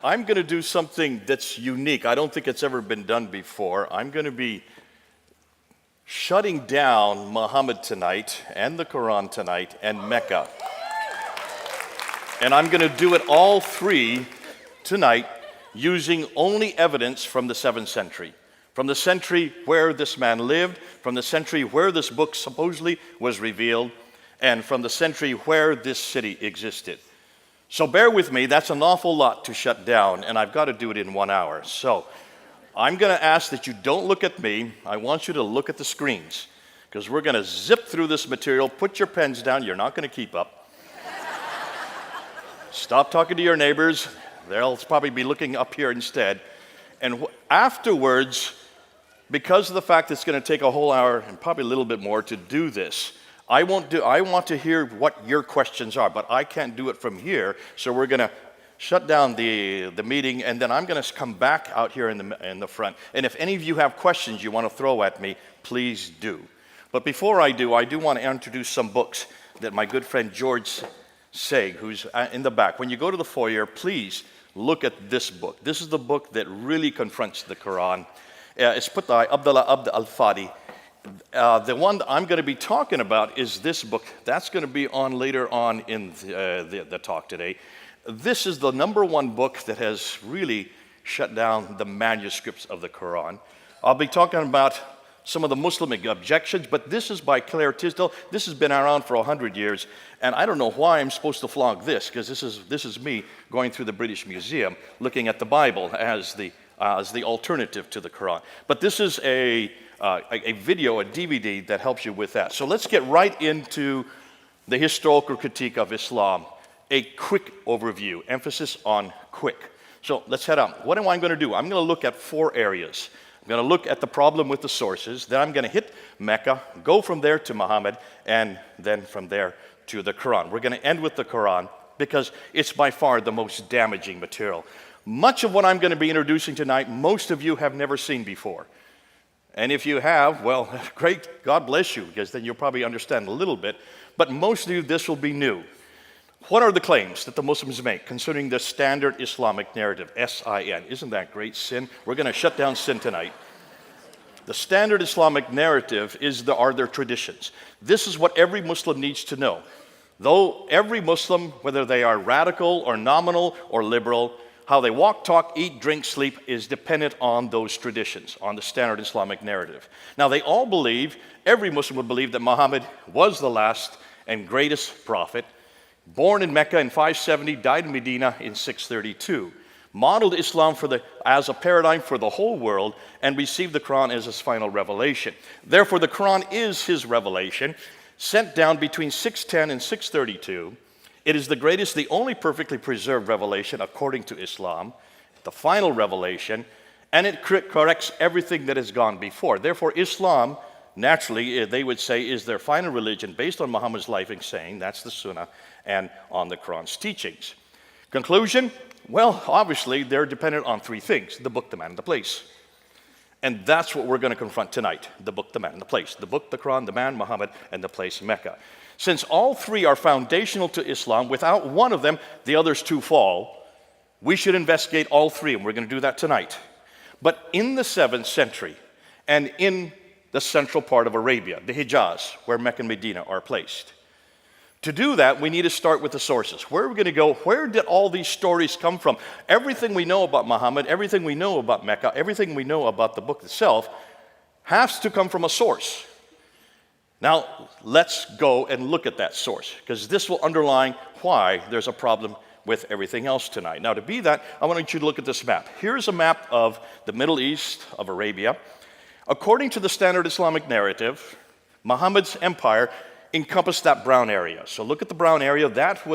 I'm going to do something that's unique. I don't think it's ever been done before. I'm going to be shutting down Muhammad tonight, and the Quran tonight, and Mecca. And I'm going to do it all three tonight using only evidence from the 7th century. From the century where this man lived, from the century where this book supposedly was revealed, and from the century where this city existed. So bear with me, that's an awful lot to shut down, and I've got to do it in 1 hour. So I'm going to ask that you don't look at me. I want you to look at the screens, because we're going to zip through this material. Put your pens down. You're not going to keep up. Stop talking to your neighbors. They'll probably be looking up here instead. And afterwards, because of the fact that it's going to take a whole hour and probably a little bit more to do this, I want to hear what your questions are, but I can't do it from here. So we're going to shut down the meeting, and then I'm going to come back out here in the front. And if any of you have questions you want to throw at me, please do. But before I do want to introduce some books that my good friend George Saig, who's in the back. When you go to the foyer, please look at this book. This is the book that really confronts the Quran. It's put by Abdullah Abd al-Fadi. The one that I'm going to be talking about is this book. That's going to be on later on in the talk today. This is the #1 book that has really shut down the manuscripts of the Quran. I'll be talking about some of the Muslim objections, but this is by Claire Tisdale. This has been around for 100 years, and I don't know why I'm supposed to flog this, because this is me going through the British Museum looking at the Bible as the alternative to the Quran. But this is a video, a DVD that helps you with that. So let's get right into the historical critique of Islam. A quick overview, emphasis on quick. So let's head on. What am I going to do? I'm going to look at 4 areas. I'm going to look at the problem with the sources, then I'm going to hit Mecca, go from there to Muhammad, and then from there to the Quran. We're going to end with the Quran because it's by far the most damaging material. Much of what I'm going to be introducing tonight, most of you have never seen before. And if you have, well, great, God bless you, because then you'll probably understand a little bit. But most of you, this will be new. What are the claims that the Muslims make concerning the standard Islamic narrative, S-I-N? Isn't that great? Sin. We're going to shut down sin tonight. The standard Islamic narrative are their traditions. This is what every Muslim needs to know. Though every Muslim, whether they are radical or nominal or liberal, how they walk, talk, eat, drink, sleep is dependent on those traditions, on the standard Islamic narrative. Now, they all believe, every Muslim would believe that Muhammad was the last and greatest prophet, born in Mecca in 570, died in Medina in 632, modeled Islam as a paradigm for the whole world, and received the Quran as his final revelation. Therefore, the Quran is his revelation, sent down between 610 and 632. It is the greatest, the only perfectly preserved revelation according to Islam, the final revelation, and it corrects everything that has gone before. Therefore, Islam, naturally, they would say, is their final religion based on Muhammad's life and saying, that's the Sunnah, and on the Quran's teachings. Conclusion? Well, obviously, they're dependent on 3 things: the book, the man, and the place. And that's what we're going to confront tonight: the book, the man, and the place. The book, the Quran, the man, Muhammad, and the place, Mecca. Since all 3 are foundational to Islam, without one of them, the others 2 fall. We should investigate all 3, and we're going to do that tonight. But in the 7th century, and in the central part of Arabia, the Hijaz, where Mecca and Medina are placed. To do that, we need to start with the sources. Where are we going to go? Where did all these stories come from? Everything we know about Muhammad, everything we know about Mecca, everything we know about the book itself has to come from a source. Now, let's go and look at that source, because this will underline why there's a problem with everything else tonight. Now, to be that, I want you to look at this map. Here's a map of the Middle East, of Arabia. According to the standard Islamic narrative, Muhammad's empire encompassed that brown area. So look at the brown area. That's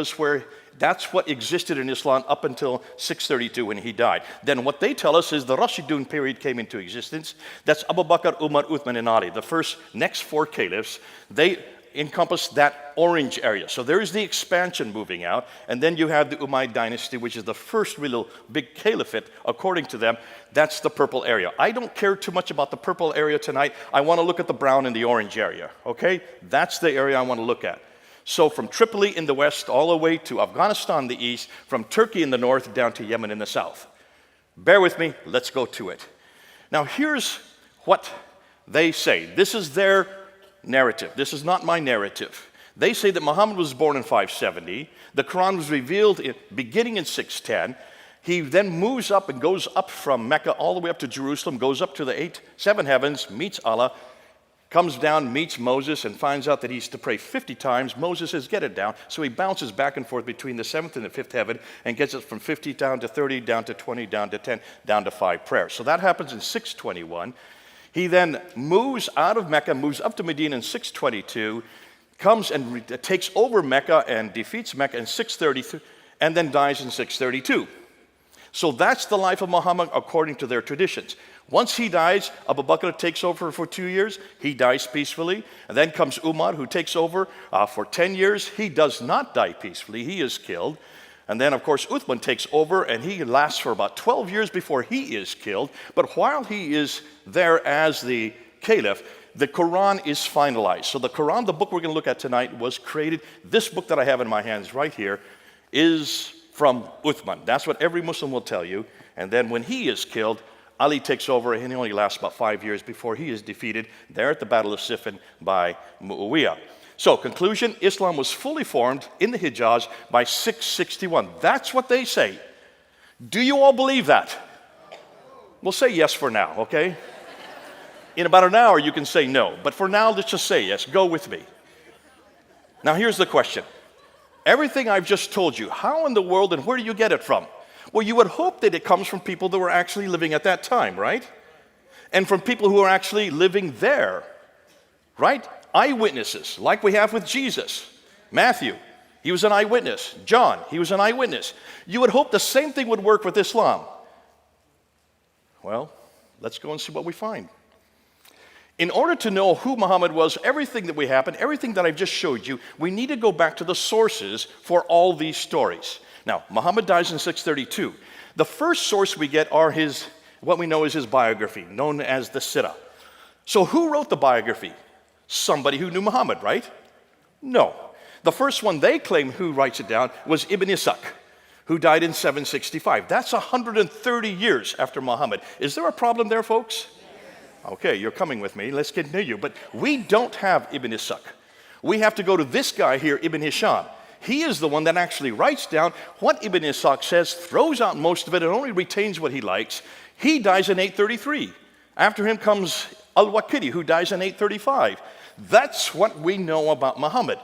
what existed in Islam up until 632 when he died. Then what they tell us is the Rashidun period came into existence. That's Abu Bakr, Umar, Uthman, and Ali. The next 4 caliphs, they encompass that orange area. So there is the expansion moving out. And then you have the Umayyad dynasty, which is the first real big caliphate, according to them. That's the purple area. I don't care too much about the purple area tonight. I want to look at the brown and the orange area, okay? That's the area I want to look at. So from Tripoli in the west all the way to Afghanistan in the east, from Turkey in the north down to Yemen in the south. Bear with me, let's go to it. Now here's what they say. This is their narrative. This is not my narrative. They say that Muhammad was born in 570. The Quran was revealed beginning in 610. He then moves up and goes up from Mecca all the way up to Jerusalem, goes up to the seven heavens, meets Allah, comes down, meets Moses, and finds out that he's to pray 50 times. Moses says, get it down. So he bounces back and forth between the seventh and the fifth heaven and gets it from 50 down to 30, down to 20, down to 10, down to 5 prayers. So that happens in 621. He then moves out of Mecca, moves up to Medina in 622, comes and takes over Mecca and defeats Mecca in 633, and then dies in 632. So that's the life of Muhammad according to their traditions. Once he dies, Abu Bakr takes over for 2 years. He dies peacefully. And then comes Umar, who takes over for 10 years. He does not die peacefully. He is killed. And then, of course, Uthman takes over, and he lasts for about 12 years before he is killed. But while he is there as the caliph, the Quran is finalized. So the Quran, the book we're going to look at tonight, was created. This book that I have in my hands right here is from Uthman. That's what every Muslim will tell you. And then when he is killed, Ali takes over, and he only lasts about 5 years before he is defeated there at the Battle of Siffin by Muawiyah. So, conclusion, Islam was fully formed in the Hijaz by 661. That's what they say. Do you all believe that? We'll say yes for now, okay? In about an hour, you can say no. But for now, let's just say yes. Go with me. Now, here's the question. Everything I've just told you, how in the world and where do you get it from? Well, you would hope that it comes from people that were actually living at that time, right? And from people who are actually living there, right? Eyewitnesses, like we have with Jesus. Matthew, he was an eyewitness. John, he was an eyewitness. You would hope the same thing would work with Islam. Well, let's go and see what we find. In order to know who Muhammad was, everything that we happened, everything that I've just showed you, we need to go back to the sources for all these stories. Now, Muhammad dies in 632. The first source we get are what we know is his biography, known as the Sirah. So who wrote the biography? Somebody who knew Muhammad, right? No. The first one they claim who writes it down was Ibn Ishaq, who died in 765. That's 130 years after Muhammad. Is there a problem there, folks? Okay, you're coming with me. Let's continue. But we don't have Ibn Ishaq. We have to go to this guy here, Ibn Hisham. He is the one that actually writes down what Ibn Ishaq says, throws out most of it, and only retains what he likes. He dies in 833. After him comes Al-Waqidi, who dies in 835. That's what we know about Muhammad.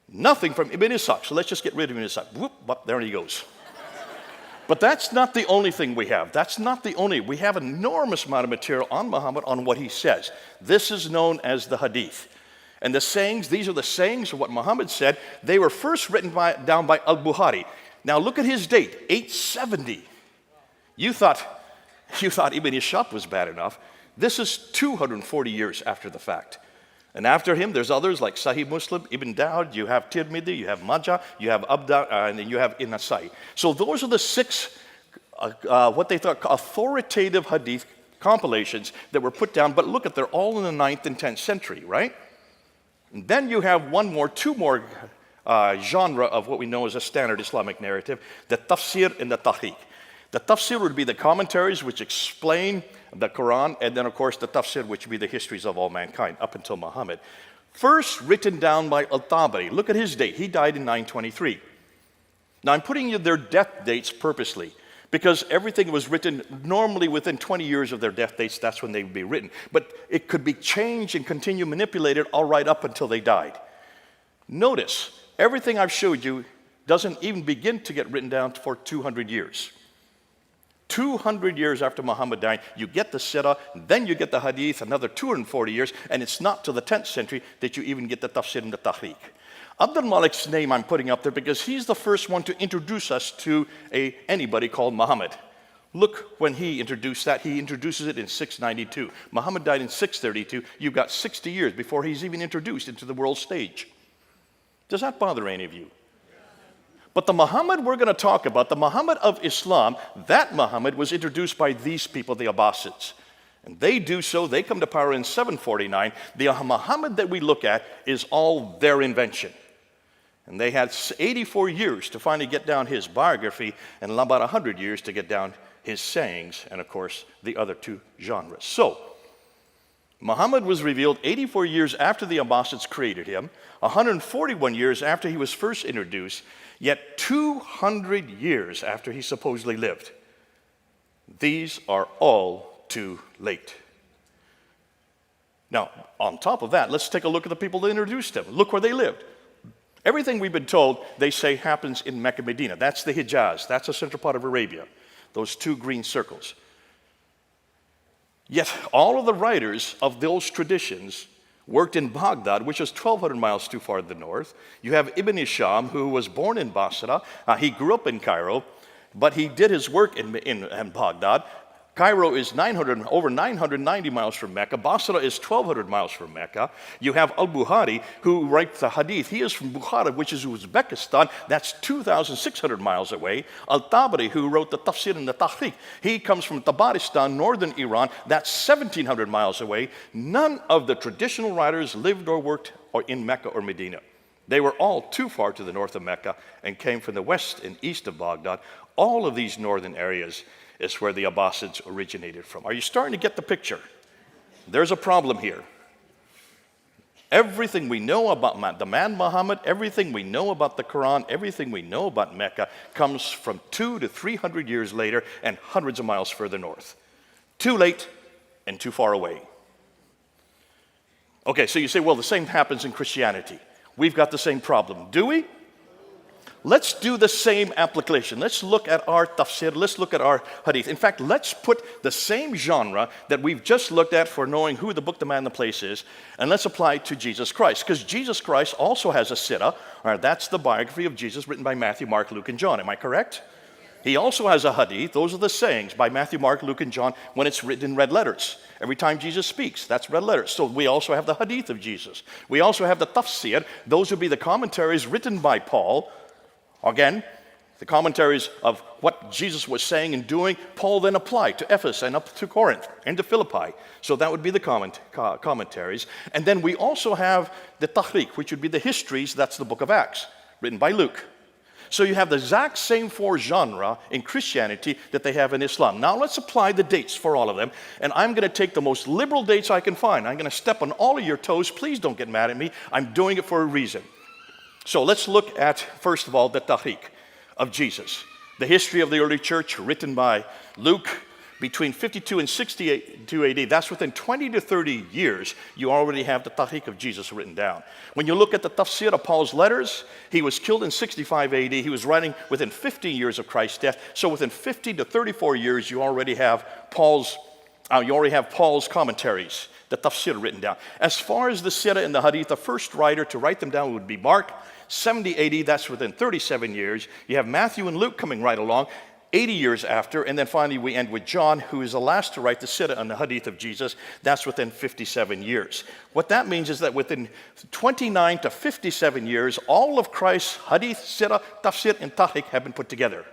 Nothing from Ibn Ishaq. So let's just get rid of Ibn Ishaq. Whoop, there he goes. But that's not the only thing we have. That's not the only. We have an enormous amount of material on Muhammad, on what he says. This is known as the Hadith. And the sayings, these are the sayings of what Muhammad said. They were first written down by Al-Bukhari. Now look at his date, 870. You thought Ibn Ishaq was bad enough. This is 240 years after the fact. And after him, there's others like Sahih Muslim, Ibn Dawud, you have Tirmidhi, you have Majah, you have and then you have An-Nasai. So those are the 6, what they thought authoritative hadith compilations that were put down. But look at, they're all in the 9th and 10th century, right? And then you have two more genre of what we know as a standard Islamic narrative, the tafsir and the tahqiq. The tafsir would be the commentaries which explain the Quran, and then of course the tafsir, which would be the histories of all mankind up until Muhammad. First written down by Al-Tabari. Look at his date. He died in 923. Now I'm putting you their death dates purposely because everything was written normally within 20 years of their death dates. That's when they would be written. But it could be changed and continue manipulated all right up until they died. Notice, everything I've showed you doesn't even begin to get written down for 200 years. 200 years after Muhammad died, you get the Sirah, then you get the Hadith, another 240 years, and it's not till the 10th century that you even get the Tafsir and the Tahqiq. Abdul Malik's name I'm putting up there because he's the first one to introduce us to anybody called Muhammad. Look, when he introduced that, he introduces it in 692. Muhammad died in 632. You've got 60 years before he's even introduced into the world stage. Does that bother any of you? But the Muhammad we're going to talk about, the Muhammad of Islam, that Muhammad was introduced by these people, the Abbasids. And they do so, they come to power in 749. The Muhammad that we look at is all their invention. And they had 84 years to finally get down his biography, and about 100 years to get down his sayings, and of course, the other two genres. So, Muhammad was revealed 84 years after the Abbasids created him, 141 years after he was first introduced, yet 200 years after he supposedly lived. These are all too late. Now, on top of that, let's take a look at the people that introduced him. Look where they lived. Everything we've been told, they say, happens in Mecca, Medina. That's the Hijaz. That's the central part of Arabia. Those two green circles. Yet all of the writers of those traditions worked in Baghdad, which is 1,200 miles too far to the north. You have Ibn Hisham, who was born in Basra. He grew up in Cairo, but he did his work in Baghdad. Cairo is over 990 miles from Mecca. Basra is 1,200 miles from Mecca. You have Al-Bukhari, who writes the hadith. He is from Bukhara, which is Uzbekistan. That's 2,600 miles away. Al-Tabari, who wrote the Tafsir and the Tahriq, he comes from Tabaristan, northern Iran. That's 1,700 miles away. None of the traditional writers lived or worked in Mecca or Medina. They were all too far to the north of Mecca and came from the west and east of Baghdad. All of these northern areas is where the Abbasids originated from. Are you starting to get the picture? There's a problem here. Everything we know about the man Muhammad, everything we know about the Quran, everything we know about Mecca comes from 200 to 300 years later and hundreds of miles further north. Too late and too far away. Okay, so you say, well, the same happens in Christianity. We've got the same problem. Do we? Let's do the same application. Let's look at our tafsir. Let's look at our hadith. In fact, let's put the same genre that we've just looked at for knowing who the book, the man, the place is, and let's apply it to Jesus Christ. Because Jesus Christ also has a sirah. That's the biography of Jesus written by Matthew, Mark, Luke, and John. Am I correct? He also has a hadith. Those are the sayings by Matthew, Mark, Luke, and John when it's written in red letters. Every time Jesus speaks, that's red letters. So we also have the hadith of Jesus. We also have the tafsir. Those would be the commentaries written by Paul. Again, the commentaries of what Jesus was saying and doing, Paul then applied to Ephesus and up to Corinth and to Philippi. So that would be the commentaries. And then we also have the Tahriq, which would be the histories. That's the book of Acts, written by Luke. So you have the exact same four genres in Christianity that they have in Islam. Now let's apply the dates for all of them. And I'm going to take the most liberal dates I can find. I'm going to step on all of your toes. Please don't get mad at me. I'm doing it for a reason. So let's look at, first of all, the Tahriq of Jesus. The history of the early church written by Luke between 52 and 62 AD. That's within 20 to 30 years, you already have the Tahriq of Jesus written down. When you look at the tafsir of Paul's letters, he was killed in 65 AD. He was writing within 50 years of Christ's death. So within 50 to 34 years, you already have Paul's commentaries, the tafsir written down. As far as the sirah and the hadith, the first writer to write them down would be Mark, 70 AD, that's within 37 years. You have Matthew and Luke coming right along, 80 years after, and then finally we end with John, who is the last to write the sirah and the hadith of Jesus. That's within 57 years. What that means is that within 29 to 57 years, all of Christ's hadith, sirah, tafsir, and tahriq have been put together.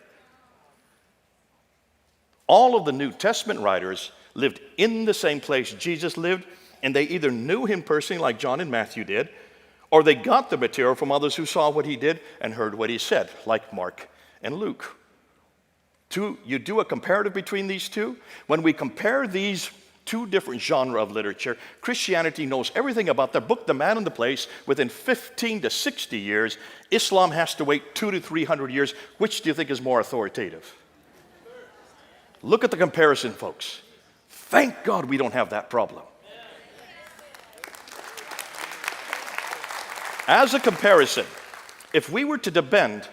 All of the New Testament writers lived in the same place Jesus lived, and they either knew him personally like John and Matthew did, or they got the material from others who saw what he did and heard what he said, like Mark and Luke. You do a comparative between these two. When we compare these two different genres of literature, Christianity knows everything about the book, the man, and the place within 15 to 60 years. Islam has to wait 200 to 300 years. Which do you think is more authoritative? Look at the comparison, folks. Thank God we don't have that problem. As a comparison, if we were to depend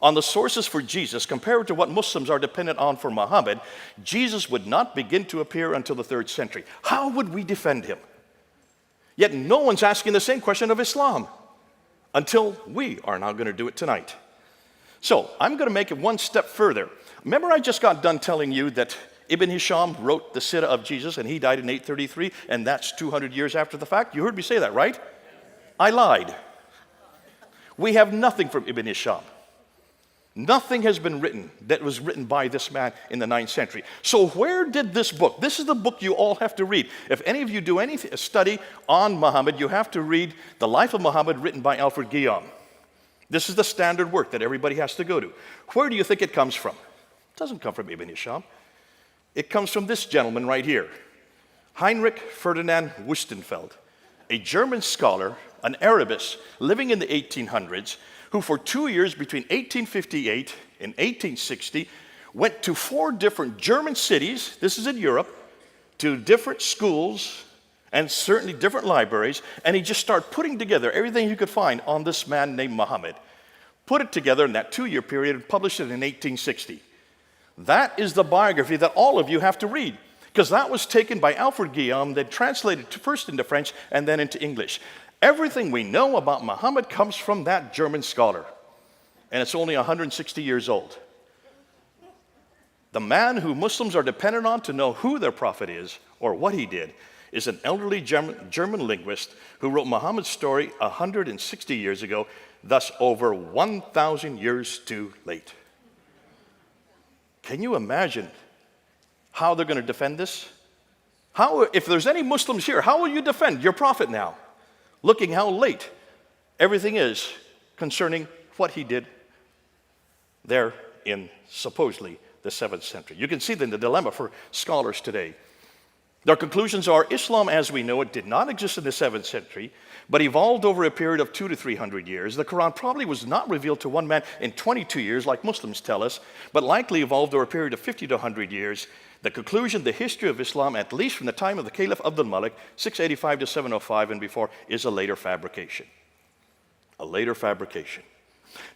on the sources for Jesus compared to what Muslims are dependent on for Muhammad, Jesus would not begin to appear until the 3rd century. How would we defend him? Yet no one's asking the same question of Islam until we are now going to do it tonight. So I'm going to make it one step further. Remember I just got done telling you that Ibn Hisham wrote the Sirah of Jesus and he died in 833, and that's 200 years after the fact? You heard me say that, right? I lied. We have nothing from Ibn Hisham. Nothing has been written that was written by this man in the 9th century. So where did this book, this is the book you all have to read. If any of you do any study on Muhammad, you have to read The Life of Muhammad written by Alfred Guillaume. This is the standard work that everybody has to go to. Where do you think it comes from? It doesn't come from Ibn Hisham. It comes from this gentleman right here, Heinrich Ferdinand Wüstenfeld, a German scholar, an Arabist living in the 1800s, who for 2 years between 1858 and 1860 went to 4 different German cities, this is in Europe, to different schools and certainly different libraries, and he just started putting together everything he could find on this man named Muhammad. Put it together in that 2-year period and published it in 1860. That is the biography that all of you have to read, because that was taken by Alfred Guillaume, then translated first into French and then into English. Everything we know about Muhammad comes from that German scholar, and it's only 160 years old. The man who Muslims are dependent on to know who their prophet is or what he did is an elderly German linguist who wrote Muhammad's story 160 years ago, thus over 1,000 years too late. Can you imagine how they're going to defend this? If there's any Muslims here, how will you defend your prophet now? Looking how late everything is concerning what he did there in supposedly the 7th century. You can see then the dilemma for scholars today. Their conclusions are Islam as we know it did not exist in the 7th century, but evolved over a period of 200 to 300 years. The Quran probably was not revealed to one man in 22 years, like Muslims tell us, but likely evolved over a period of 50 to 100 years. The conclusion, the history of Islam, at least from the time of the Caliph Abdul Malik, 685 to 705 and before, is a later fabrication. A later fabrication.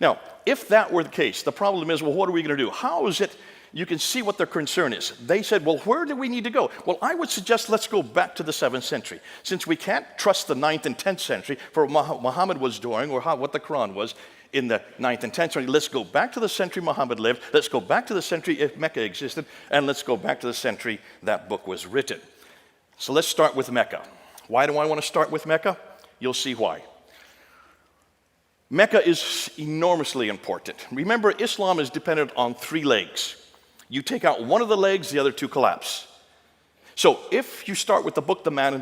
Now, if that were the case, the problem is, well, what are we going to do? How is it? You can see what their concern is. They said, well, where do we need to go? Well, I would suggest let's go back to the 7th century. Since we can't trust the 9th and 10th century for what Muhammad was doing or what the Quran was in the 9th and 10th century, let's go back to the century Muhammad lived. Let's go back to the century if Mecca existed. And let's go back to the century that book was written. So let's start with Mecca. Why do I want to start with Mecca? You'll see why. Mecca is enormously important. Remember, Islam is dependent on 3 legs. You take out one of the legs, the other 2 collapse. So if you start with the book, the man,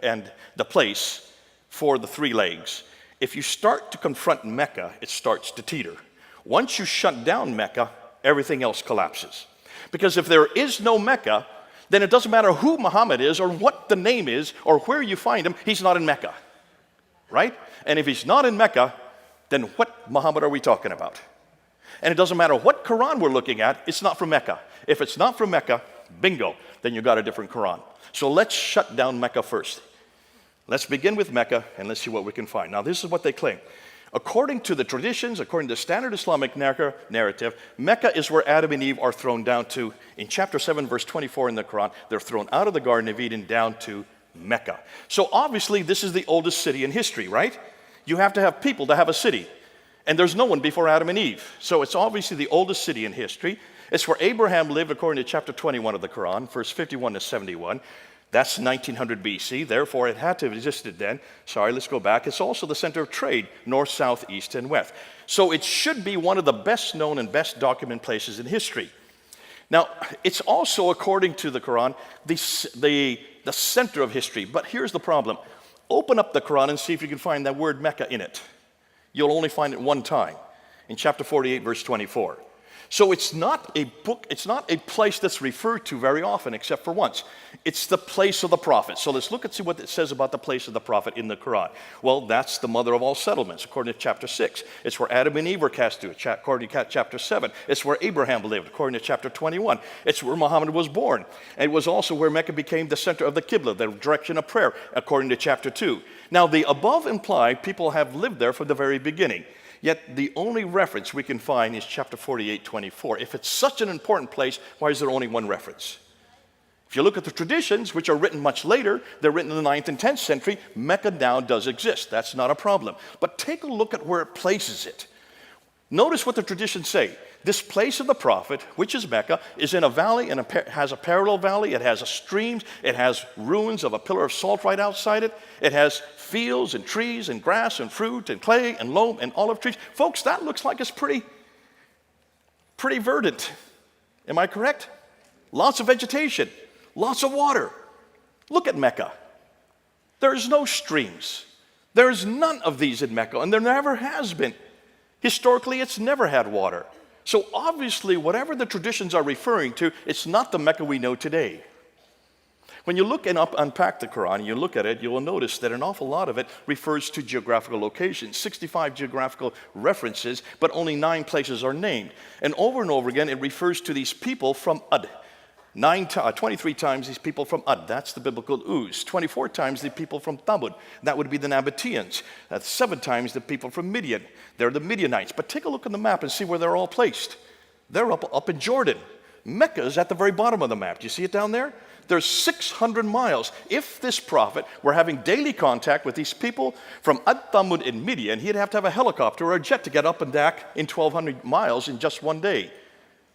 and the place for the 3 legs, if you start to confront Mecca, it starts to teeter. Once you shut down Mecca, everything else collapses. Because if there is no Mecca, then it doesn't matter who Muhammad is or what the name is or where you find him, he's not in Mecca. Right? And if he's not in Mecca, then what Muhammad are we talking about? And it doesn't matter what Quran we're looking at, it's not from Mecca. If it's not from Mecca, bingo, then you got a different Quran. So let's shut down Mecca first. Let's begin with Mecca and let's see what we can find. Now this is what they claim. According to the traditions, according to the standard Islamic narrative, Mecca is where Adam and Eve are thrown down to. In chapter 7, verse 24 in the Quran, they're thrown out of the Garden of Eden down to Mecca. So obviously this is the oldest city in history, right? You have to have people to have a city. And there's no one before Adam and Eve. So it's obviously the oldest city in history. It's where Abraham lived according to chapter 21 of the Quran, verse 51 to 71. That's 1900 BC. Therefore, it had to have existed then. Sorry, let's go back. It's also the center of trade, north, south, east, and west. So it should be one of the best known and best documented places in history. Now, it's also, according to the Quran, the center of history. But here's the problem. Open up the Quran and see if you can find that word Mecca in it. You'll only find it one time, in chapter 48, verse 24. So it's not a book, it's not a place that's referred to very often, except for once. It's the place of the prophet. So let's look and see what it says about the place of the prophet in the Quran. Well, that's the mother of all settlements, according to chapter 6. It's where Adam and Eve were cast to, according to chapter 7. It's where Abraham lived, according to chapter 21. It's where Muhammad was born. And it was also where Mecca became the center of the Qibla, the direction of prayer, according to chapter 2. Now, the above imply people have lived there from the very beginning. Yet the only reference we can find is chapter 48, 24. If it's such an important place, why is there only one reference? If you look at the traditions, which are written much later, they're written in the 9th and 10th century, Mecca now does exist. That's not a problem. But take a look at where it places it. Notice what the traditions say. This place of the prophet, which is Mecca, is in a valley and has a parallel valley. It has streams. It has ruins of a pillar of salt right outside it. It has fields and trees and grass and fruit and clay and loam and olive trees. Folks, that looks like it's pretty verdant. Am I correct? Lots of vegetation, lots of water. Look at Mecca. There's no streams. There's none of these in Mecca, and there never has been. Historically, it's never had water. So obviously, whatever the traditions are referring to, it's not the Mecca we know today. When you look and unpack the Quran, and you look at it, you will notice that an awful lot of it refers to geographical locations, 65 geographical references, but only 9 places are named. And over again, it refers to these people from Ad. 23 times these people from Ad, that's the biblical Uz. 24 times the people from Thamud, that would be the Nabateans. That's 7 times the people from Midian, they're the Midianites. But take a look on the map and see where they're all placed. They're up in Jordan. Mecca is at the very bottom of the map. Do you see it down there? There's 600 miles. If this prophet were having daily contact with these people from Ad Thamud and Midian, he'd have to have a helicopter or a jet to get up and back in 1,200 miles in just one day.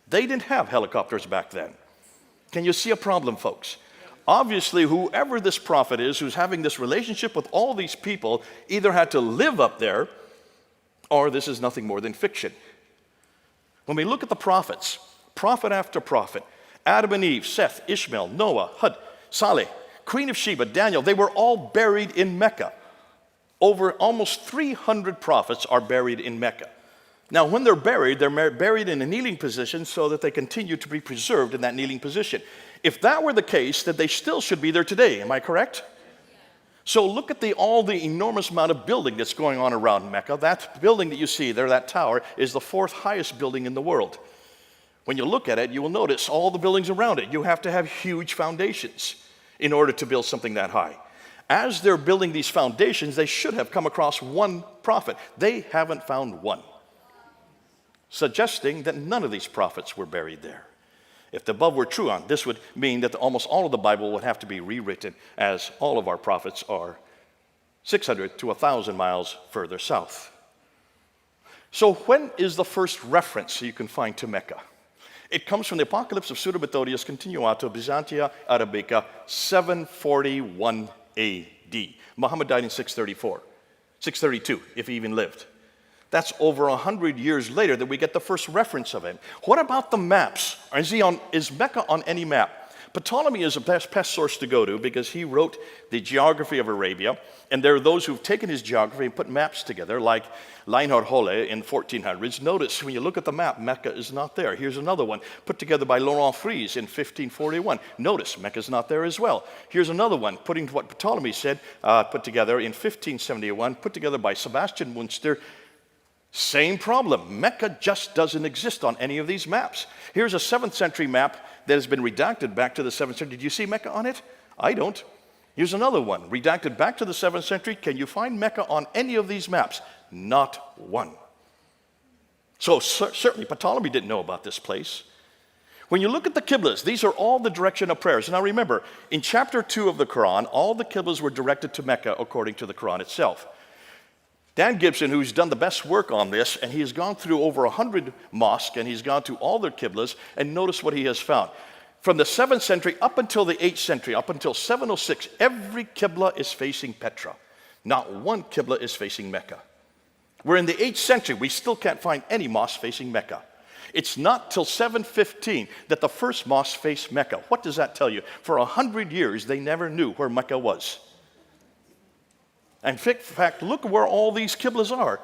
They didn't have helicopters back then. Can you see a problem, folks? Obviously, whoever this prophet is who's having this relationship with all these people either had to live up there or this is nothing more than fiction. When we look at the prophets, prophet after prophet, Adam and Eve, Seth, Ishmael, Noah, Hud, Saleh, Queen of Sheba, Daniel, they were all buried in Mecca. Over almost 300 prophets are buried in Mecca. Now, when they're buried in a kneeling position so that they continue to be preserved in that kneeling position. If that were the case, then they still should be there today. Am I correct? So look at all the enormous amount of building that's going on around Mecca. That building that you see there, that tower, is the 4th highest building in the world. When you look at it, you will notice all the buildings around it. You have to have huge foundations in order to build something that high. As they're building these foundations, they should have come across one prophet. They haven't found one, suggesting that none of these prophets were buried there. If the above were true, this would mean that almost all of the Bible would have to be rewritten, as all of our prophets are 600 to 1,000 miles further south. So when is the first reference you can find to Mecca? It comes from the Apocalypse of Pseudo-Methodius Continuato Byzantia Arabica, 741 A.D. Muhammad died in 632, if he even lived. That's over 100 years later that we get the first reference of it. What about the maps? Is Mecca on any map? Ptolemy is the best source to go to because he wrote the geography of Arabia, and there are those who've taken his geography and put maps together, like Reinhard Holle in 1400s. Notice when you look at the map, Mecca is not there. Here's another one put together by Laurent Fries in 1541. Notice Mecca is not there as well. Here's another one, putting what Ptolemy said, put together in 1571, put together by Sebastian Munster. Same problem. Mecca just doesn't exist on any of these maps. Here's a 7th century map that has been redacted back to the 7th century. Do you see Mecca on it? I don't. Here's another one, redacted back to the 7th century. Can you find Mecca on any of these maps? Not one. So certainly Ptolemy didn't know about this place. When you look at the Qiblas, these are all the direction of prayers. Now remember, in chapter 2 of the Quran, all the Qiblas were directed to Mecca according to the Quran itself. Dan Gibson, who's done the best work on this, and he has gone through over 100 mosques, and he's gone to all their Qiblas, and notice what he has found. From the 7th century up until the 8th century, up until 706, every Qibla is facing Petra. Not one Qibla is facing Mecca. We're in the 8th century. We still can't find any mosque facing Mecca. It's not till 715 that the first mosque faced Mecca. What does that tell you? For 100 years, they never knew where Mecca was. In fact, look where all these Qiblas are.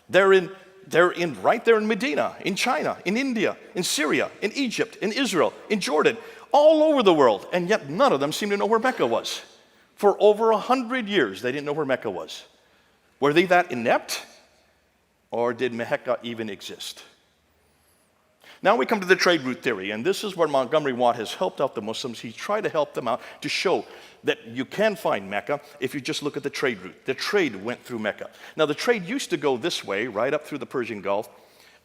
They're right there in Medina, in China, in India, in Syria, in Egypt, in Israel, in Jordan, all over the world. And yet none of them seem to know where Mecca was. For over 100 years, they didn't know where Mecca was. Were they that inept? Or did Mecca even exist? Now we come to the trade route theory, and this is where Montgomery Watt has helped out the Muslims. He tried to help them out to show that you can find Mecca if you just look at the trade route. The trade went through Mecca. Now the trade used to go this way, right up through the Persian Gulf,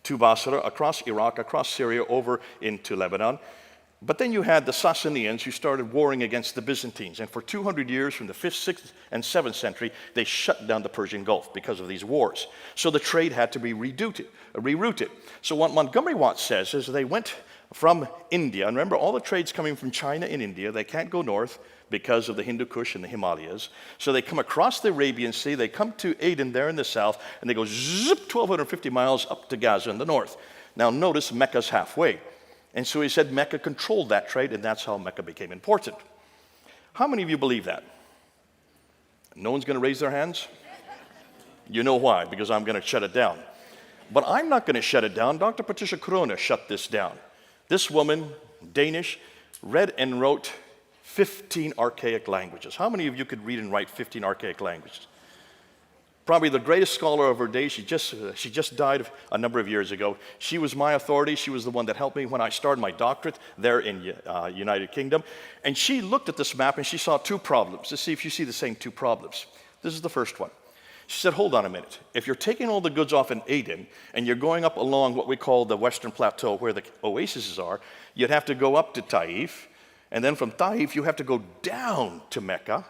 to Basra, across Iraq, across Syria, over into Lebanon. But then you had the Sassanians who started warring against the Byzantines. And for 200 years, from the 5th, 6th, and 7th century, they shut down the Persian Gulf because of these wars. So the trade had to be rerouted. So what Montgomery Watt says is they went from India. And remember, all the trade's coming from China and India. They can't go north because of the Hindu Kush and the Himalayas. So they come across the Arabian Sea. They come to Aden there in the south. And they go zip 1,250 miles up to Gaza in the north. Now notice Mecca's halfway. And so he said Mecca controlled that trade, and that's how Mecca became important. How many of you believe that? No one's going to raise their hands? You know why, because I'm going to shut it down. But I'm not going to shut it down. Dr. Patricia Corona shut this down. This woman, Danish, read and wrote 15 archaic languages. How many of you could read and write 15 archaic languages? Probably the greatest scholar of her day. She just died a number of years ago. She was my authority. She was the one that helped me when I started my doctorate there in United Kingdom. And she looked at this map and she saw two problems. Let's see if you see the same two problems. This is the first one. She said, hold on a minute. If you're taking all the goods off in Aden and you're going up along what we call the Western Plateau where the oases are, you'd have to go up to Taif. And then from Taif, you have to go down to Mecca,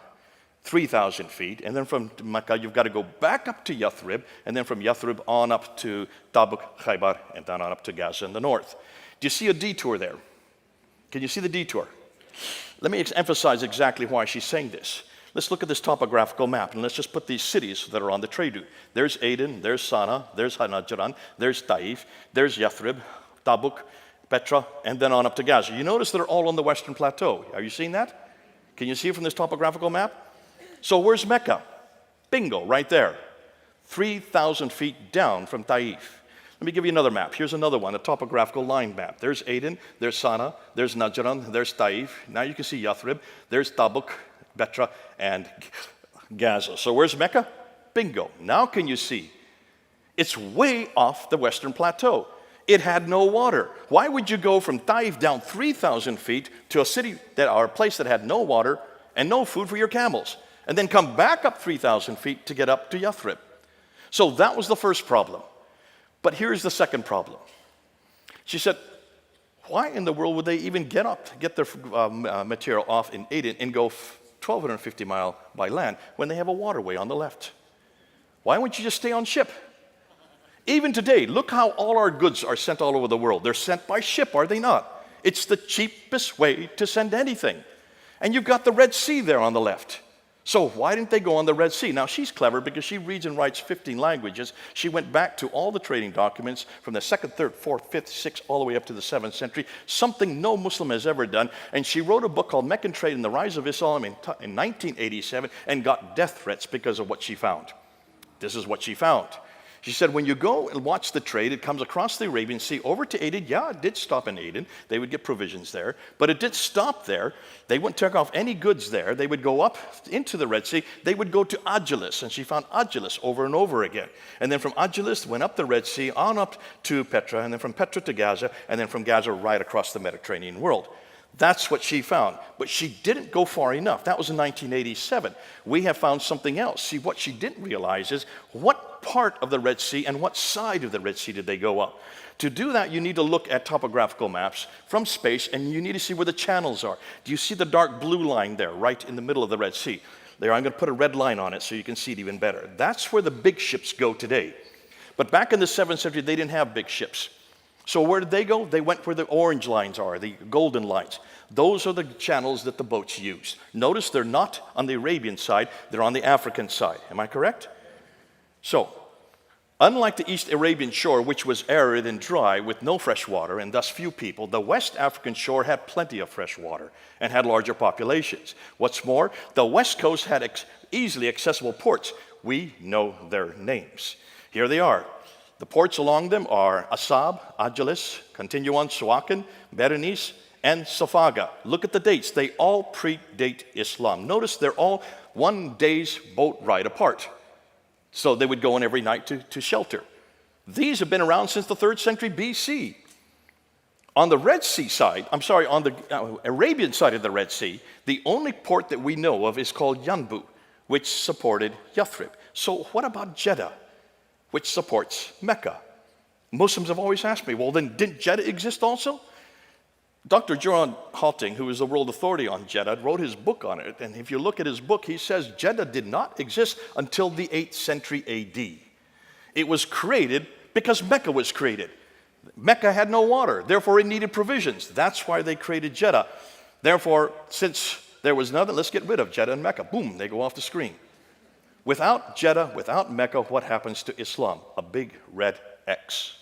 3,000 feet. And then from Mecca, you've got to go back up to Yathrib. And then from Yathrib on up to Tabuk, Khaybar, and then on up to Gaza in the north. Do you see a detour there? Can you see the detour? Let me emphasize exactly why she's saying this. Let's look at this topographical map, and let's just put these cities that are on the trade route. There's Aden, there's Sana'a, there's Najran, there's Taif, there's Yathrib, Tabuk, Petra, and then on up to Gaza. You notice they're all on the Western Plateau. Are you seeing that? Can you see it from this topographical map? So where's Mecca? Bingo, right there. 3,000 feet down from Taif. Let me give you another map. Here's another one, a topographical line map. There's Aden, there's Sana'a, there's Najran, there's Taif. Now you can see Yathrib, there's Tabuk, Petra, and Gaza. So where's Mecca? Bingo. Now can you see? It's way off the Western Plateau. It had no water. Why would you go from Taif down 3,000 feet to a city or a place that had no water and no food for your camels, and then come back up 3,000 feet to get up to Yathrib? So that was the first problem. But here's the second problem. She said, why in the world would they even get their material off in Aden and go 1,250 miles by land when they have a waterway on the left? Why wouldn't you just stay on ship? Even today, look how all our goods are sent all over the world. They're sent by ship, are they not? It's the cheapest way to send anything. And you've got the Red Sea there on the left. So why didn't they go on the Red Sea? Now, she's clever because she reads and writes 15 languages. She went back to all the trading documents from the 2nd, 3rd, 4th, 5th, 6th, all the way up to the 7th century, something no Muslim has ever done. And she wrote a book called Meccan Trade and the Rise of Islam in 1987 and got death threats because of what she found. This is what she found. She said, when you go and watch the trade, it comes across the Arabian Sea over to Aden. Yeah, it did stop in Aden. They would get provisions there. But it did stop there. They wouldn't take off any goods there. They would go up into the Red Sea. They would go to Agilis, and she found Agilis over and over again. And then from Agilis, went up the Red Sea, on up to Petra, and then from Petra to Gaza, and then from Gaza right across the Mediterranean world. That's what she found. But she didn't go far enough. That was in 1987. We have found something else. See, what she didn't realize is what part of the Red Sea and what side of the Red Sea did they go up. To do that, you need to look at topographical maps from space, and you need to see where the channels are. Do you see the dark blue line there, right in the middle of the Red Sea? There, I'm going to put a red line on it so you can see it even better. That's where the big ships go today. But back in the 7th century, they didn't have big ships. So where did they go? They went where the orange lines are, the golden lines. Those are the channels that the boats use. Notice they're not on the Arabian side, they're on the African side. Am I correct? So, unlike the East Arabian shore, which was arid and dry with no fresh water and thus few people, the West African shore had plenty of fresh water and had larger populations. What's more, the West Coast had easily accessible ports. We know their names. Here they are. The ports along them are Asab, Agilis, continue on, Suakin, Berenice, and Safaga. Look at the dates. They all predate Islam. Notice they're all 1 day's boat ride apart. So they would go in every night to shelter. These have been around since the 3rd century BC. On the Red Sea side, on the Arabian side of the Red Sea, the only port that we know of is called Yanbu, which supported Yathrib. So what about Jeddah, which supports Mecca? Muslims have always asked me, well, then didn't Jeddah exist also? Dr. Gerard Halting, who is the world authority on Jeddah, wrote his book on it. And if you look at his book, he says Jeddah did not exist until the 8th century AD. It was created because Mecca was created. Mecca had no water, therefore it needed provisions. That's why they created Jeddah. Therefore, since there was nothing, let's get rid of Jeddah and Mecca. Boom, they go off the screen. Without Jeddah, without Mecca, what happens to Islam? A big red X.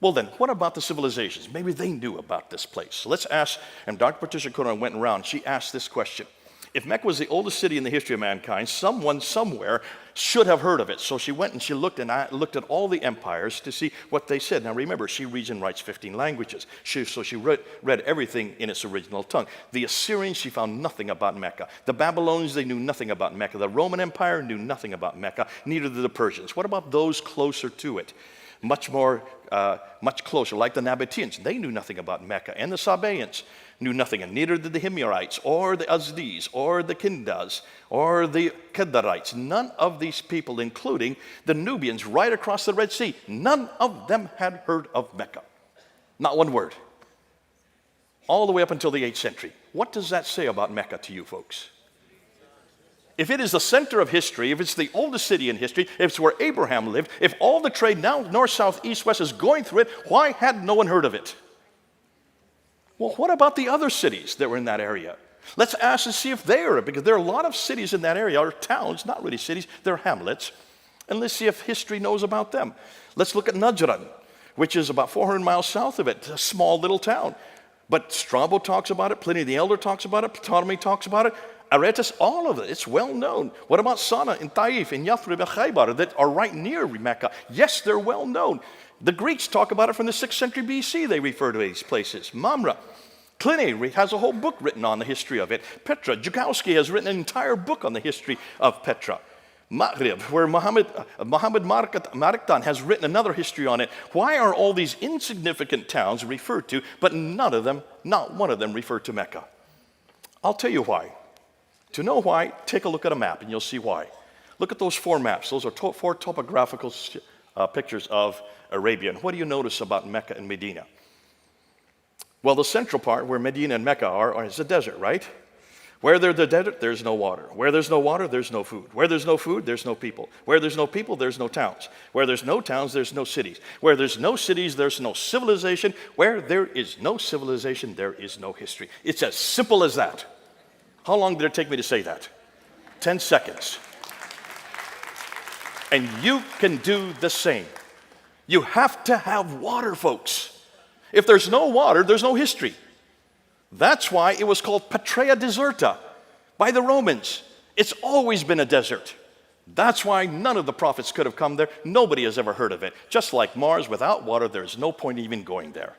Well then, what about the civilizations? Maybe they knew about this place. So let's ask, and Dr. Patricia Corona went around, she asked this question. If Mecca was the oldest city in the history of mankind, someone somewhere should have heard of it. So she went and she looked at all the empires to see what they said. Now remember, she reads and writes 15 languages. So she read everything in its original tongue. The Assyrians, she found nothing about Mecca. The Babylonians, they knew nothing about Mecca. The Roman Empire knew nothing about Mecca. Neither did the Persians. What about those closer to it? Much closer, like the Nabateans. They knew nothing about Mecca. And the Sabaeans knew nothing, and neither did the Himyarites, or the Azdis, or the Kindas, or the Kedarites. None of these people, including the Nubians right across the Red Sea, none of them had heard of Mecca. Not one word. All the way up until the 8th century. What does that say about Mecca to you folks? If it is the center of history, if it's the oldest city in history, if it's where Abraham lived, if all the trade now, north, south, east, west is going through it, why had no one heard of it? Well, what about the other cities that were in that area? Let's ask and see if they are, because there are a lot of cities in that area, or towns, not really cities, they're hamlets. And let's see if history knows about them. Let's look at Najran, which is about 400 miles south of it. It's a small little town. But Strabo talks about it, Pliny the Elder talks about it, Ptolemy talks about it, Aretas, all of it, it's well known. What about Sana and Taif and Yathrib and Khaybar that are right near Mecca? Yes, they're well known. The Greeks talk about it from the 6th century BC, they refer to these places. Mamre, Pliny has a whole book written on the history of it. Petra, Zukowski has written an entire book on the history of Petra. Maghrib, where Muhammad Mariktan has written another history on it. Why are all these insignificant towns referred to, but not one of them referred to Mecca? I'll tell you why. To know why, take a look at a map and you'll see why. Look at those 4 maps. Those are 4 topographical pictures of Arabia. And what do you notice about Mecca and Medina? Well, the central part where Medina and Mecca are is a desert, right? Where there's the desert, there's no water. Where there's no water, there's no food. Where there's no food, there's no people. Where there's no people, there's no towns. Where there's no towns, there's no cities. Where there's no cities, there's no civilization. Where there is no civilization, there is no history. It's as simple as that. How long did it take me to say that? 10 seconds. And you can do the same. You have to have water, folks. If there's no water, there's no history. That's why it was called Patria Deserta by the Romans. It's always been a desert. That's why none of the prophets could have come there. Nobody has ever heard of it. Just like Mars, without water, there's no point even going there.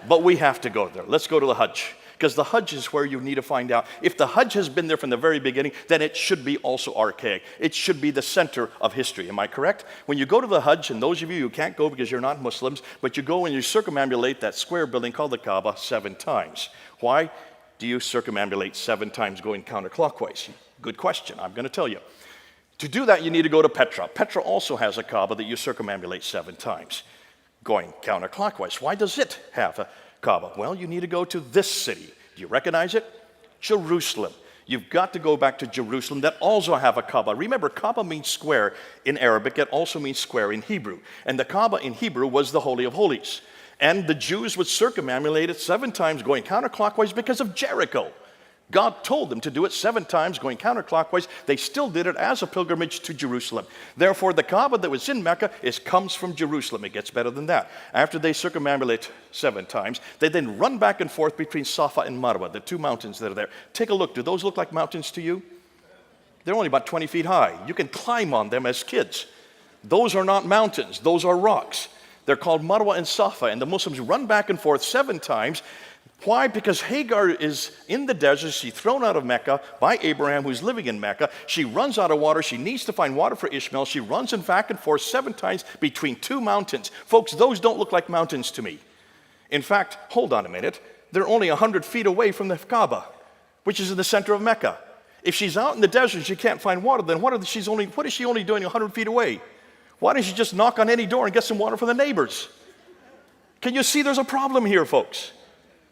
But we have to go there. Let's go to the Hajj. Because the Hajj is where you need to find out. If the Hajj has been there from the very beginning, then it should be also archaic. It should be the center of history. Am I correct? When you go to the Hajj, and those of you who can't go because you're not Muslims, but you go and you circumambulate that square building called the Kaaba 7 times. Why do you circumambulate 7 times going counterclockwise? Good question. I'm going to tell you. To do that, you need to go to Petra. Petra also has a Kaaba that you circumambulate 7 times going counterclockwise. Why does it have a Kaaba? Well, you need to go to this city. Do you recognize it? Jerusalem. You've got to go back to Jerusalem that also have a Kaaba. Remember, Kaaba means square in Arabic. It also means square in Hebrew. And the Kaaba in Hebrew was the Holy of Holies. And the Jews would circumambulate it 7 times going counterclockwise because of Jericho. God told them to do it 7 times going counterclockwise. They still did it as a pilgrimage to Jerusalem. Therefore, the Kaaba that was in Mecca comes from Jerusalem. It gets better than that. After they circumambulate 7 times, they then run back and forth between Safa and Marwa, the 2 mountains that are there. Take a look. Do those look like mountains to you? They're only about 20 feet high. You can climb on them as kids. Those are not mountains. Those are rocks. They're called Marwa and Safa, and the Muslims run back and forth 7 times. Why? Because Hagar is in the desert. She's thrown out of Mecca by Abraham, who's living in Mecca. She runs out of water. She needs to find water for Ishmael. She runs back and forth 7 times between 2 mountains. Folks, those don't look like mountains to me. In fact, hold on a minute. They're only 100 feet away from the Kaaba, which is in the center of Mecca. If she's out in the desert and she can't find water, then what is she only doing 100 feet away? Why doesn't she just knock on any door and get some water for the neighbors? Can you see there's a problem here, folks?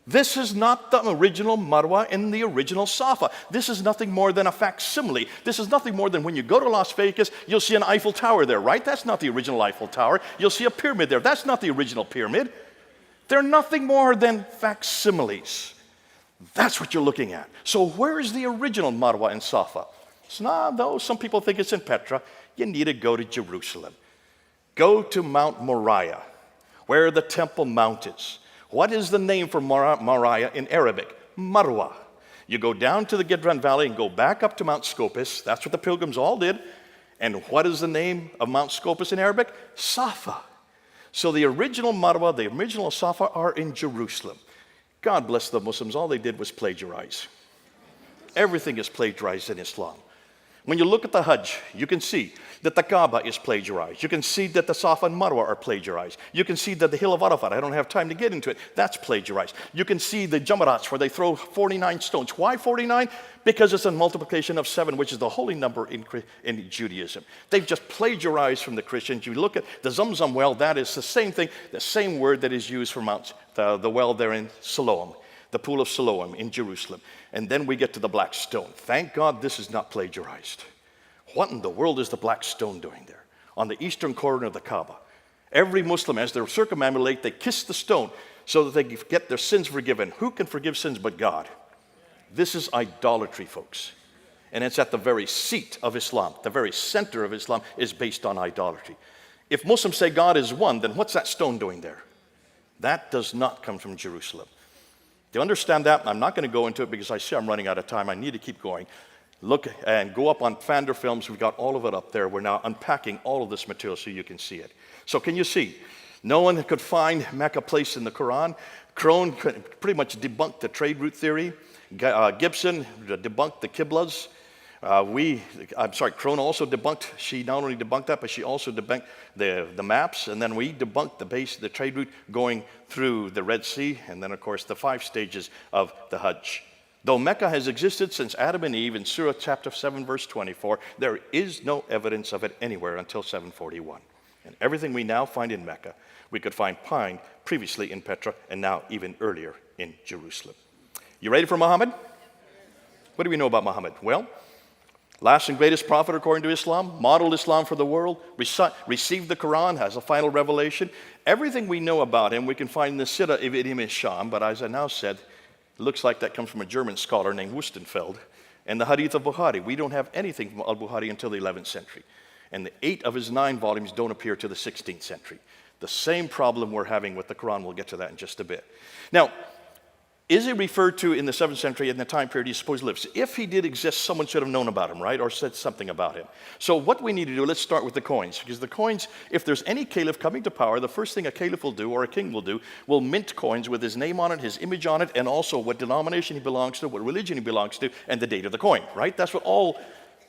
This is not the original Marwa and the original Safa. This is nothing more than a facsimile. This is nothing more than when you go to Las Vegas, you'll see an Eiffel Tower there, right? That's not the original Eiffel Tower. You'll see a pyramid there. That's not the original pyramid. They're nothing more than facsimiles. That's what you're looking at. So where is the original Marwa and Safa? It's not, though some people think it's in Petra. You need to go to Jerusalem. Go to Mount Moriah, where the Temple Mount is. What is the name for Moriah in Arabic? Marwa. You go down to the Kidron Valley and go back up to Mount Scopus. That's what the pilgrims all did. And what is the name of Mount Scopus in Arabic? Safa. So the original Marwa, the original Safa are in Jerusalem. God bless the Muslims. All they did was plagiarize. Everything is plagiarized in Islam. When you look at the Hajj, you can see that the Kaaba is plagiarized. You can see that the Safa and Marwa are plagiarized. You can see that the hill of Arafat, I don't have time to get into it, that's plagiarized. You can see the Jamarats where they throw 49 stones. Why 49? Because it's a multiplication of 7, which is the holy number in Judaism. They've just plagiarized from the Christians. You look at the Zamzam well, that is the same thing, the same word that is used for the well there in Siloam, the pool of Siloam in Jerusalem. And then we get to the black stone. Thank God this is not plagiarized. What in the world is the black stone doing there? On the eastern corner of the Kaaba. Every Muslim, as they circumambulate, they kiss the stone so that they get their sins forgiven. Who can forgive sins but God? This is idolatry, folks. And it's at the very seat of Islam. The very center of Islam is based on idolatry. If Muslims say God is one, then what's that stone doing there? That does not come from Jerusalem. To understand that, I'm not going to go into it because I see I'm running out of time. I need to keep going. Look and go up on Fander Films. We've got all of it up there. We're now unpacking all of this material so you can see it. So can you see? No one could find Mecca placed in the Quran. Crone pretty much debunked the trade route theory. Gibson debunked the Qiblas. Crone also debunked, she not only debunked that, but she also debunked the maps, and then we debunked the trade route going through the Red Sea, and then of course the 5 stages of the Hajj. Though Mecca has existed since Adam and Eve in Surah chapter 7 verse 24, there is no evidence of it anywhere until 741. And everything we now find in Mecca, we could find previously in Petra, and now even earlier in Jerusalem. You ready for Muhammad? What do we know about Muhammad? Well, last and greatest prophet according to Islam, modeled Islam for the world, received the Quran, has a final revelation. Everything we know about him we can find in the Sirah Ibn Hisham, but as I now said, it looks like that comes from a German scholar named Wustenfeld. And the Hadith of Bukhari, we don't have anything from al-Bukhari until the 11th century. And the 8 of his 9 volumes don't appear till the 16th century. The same problem we're having with the Quran, we'll get to that in just a bit. Now, is he referred to in the 7th century in the time period he supposed lives? If he did exist, someone should have known about him, right? Or said something about him. So what we need to do, let's start with the coins. Because the coins, if there's any caliph coming to power, the first thing a caliph will do, or a king will do, will mint coins with his name on it, his image on it, and also what denomination he belongs to, what religion he belongs to, and the date of the coin, right? That's what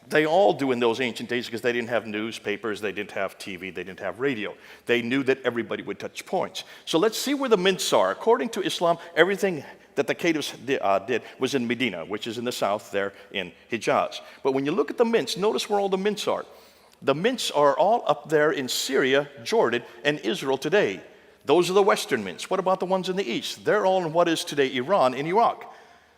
they all do in those ancient days because they didn't have newspapers, they didn't have TV, they didn't have radio. They knew that everybody would touch coins. So let's see where the mints are. According to Islam, everything that the caliphs did was in Medina, which is in the south there in Hijaz. But when you look at the mints, notice where all the mints are. The mints are all up there in Syria, Jordan, and Israel today. Those are the western mints. What about the ones in the east? They're all in what is today Iran and Iraq.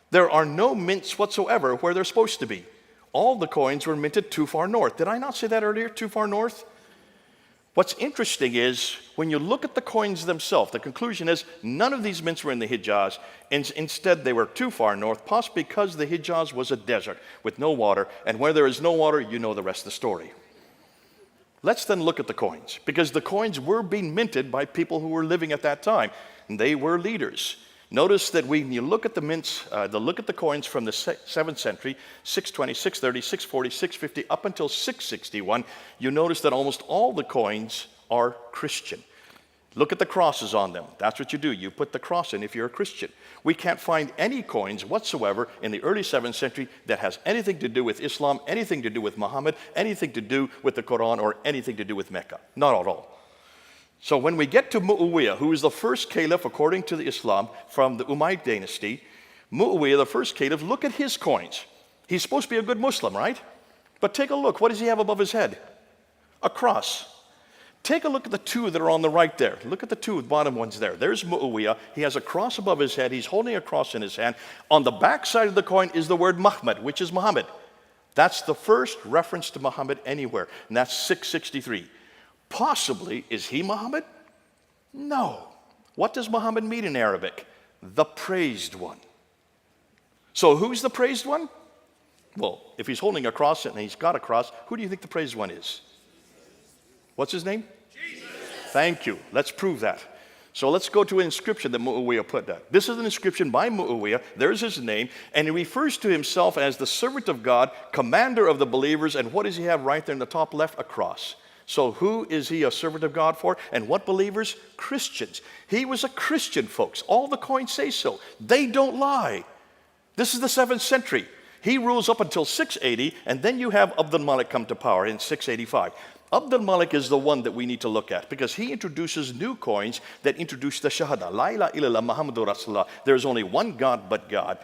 There are no mints whatsoever where they're supposed to be. All the coins were minted too far north. Did I not say that earlier, too far north? What's interesting is when you look at the coins themselves, the conclusion is none of these mints were in the Hijaz. Instead, they were too far north, possibly because the Hijaz was a desert with no water. And where there is no water, you know the rest of the story. Let's then look at the coins, because the coins were being minted by people who were living at that time. And they were leaders. Notice that when you look at the mints, look at the coins from the 7th century, 620, 630, 640, 650, up until 661, you notice that almost all the coins are Christian. Look at the crosses on them. That's what you do. You put the cross in if you're a Christian. We can't find any coins whatsoever in the early 7th century that has anything to do with Islam, anything to do with Muhammad, anything to do with the Quran, or anything to do with Mecca. Not at all. So when we get to Mu'awiyah, who is the first caliph according to the Islam from the Umayyad dynasty, Mu'awiyah, the first caliph, look at his coins. He's supposed to be a good Muslim, right? But take a look. What does he have above his head? A cross. Take a look at the 2 that are on the right there. Look at the 2 bottom ones there. There's Mu'awiyah. He has a cross above his head. He's holding a cross in his hand. On the back side of the coin is the word Muhammad, which is Muhammad. That's the first reference to Muhammad anywhere, and that's 663. Possibly, is he Muhammad? No. What does Muhammad mean in Arabic? The praised one. So who's the praised one? Well, if he's holding a cross and he's got a cross, who do you think the praised one is? What's his name? Jesus. Thank you. Let's prove that. So let's go to an inscription that Muawiyah put down. This is an inscription by Muawiyah. There's his name. And he refers to himself as the servant of God, commander of the believers. And what does he have right there in the top left? A cross. So who is he a servant of God for? And what believers? Christians. He was a Christian, folks. All the coins say so. They don't lie. This is the 7th century. He rules up until 680, and then you have Abd al-Malik come to power in 685. Abd al-Malik is the one that we need to look at because he introduces new coins that introduce the Shahada. La ilaha illallah Muhammadur Rasulullah. There is only one God but God.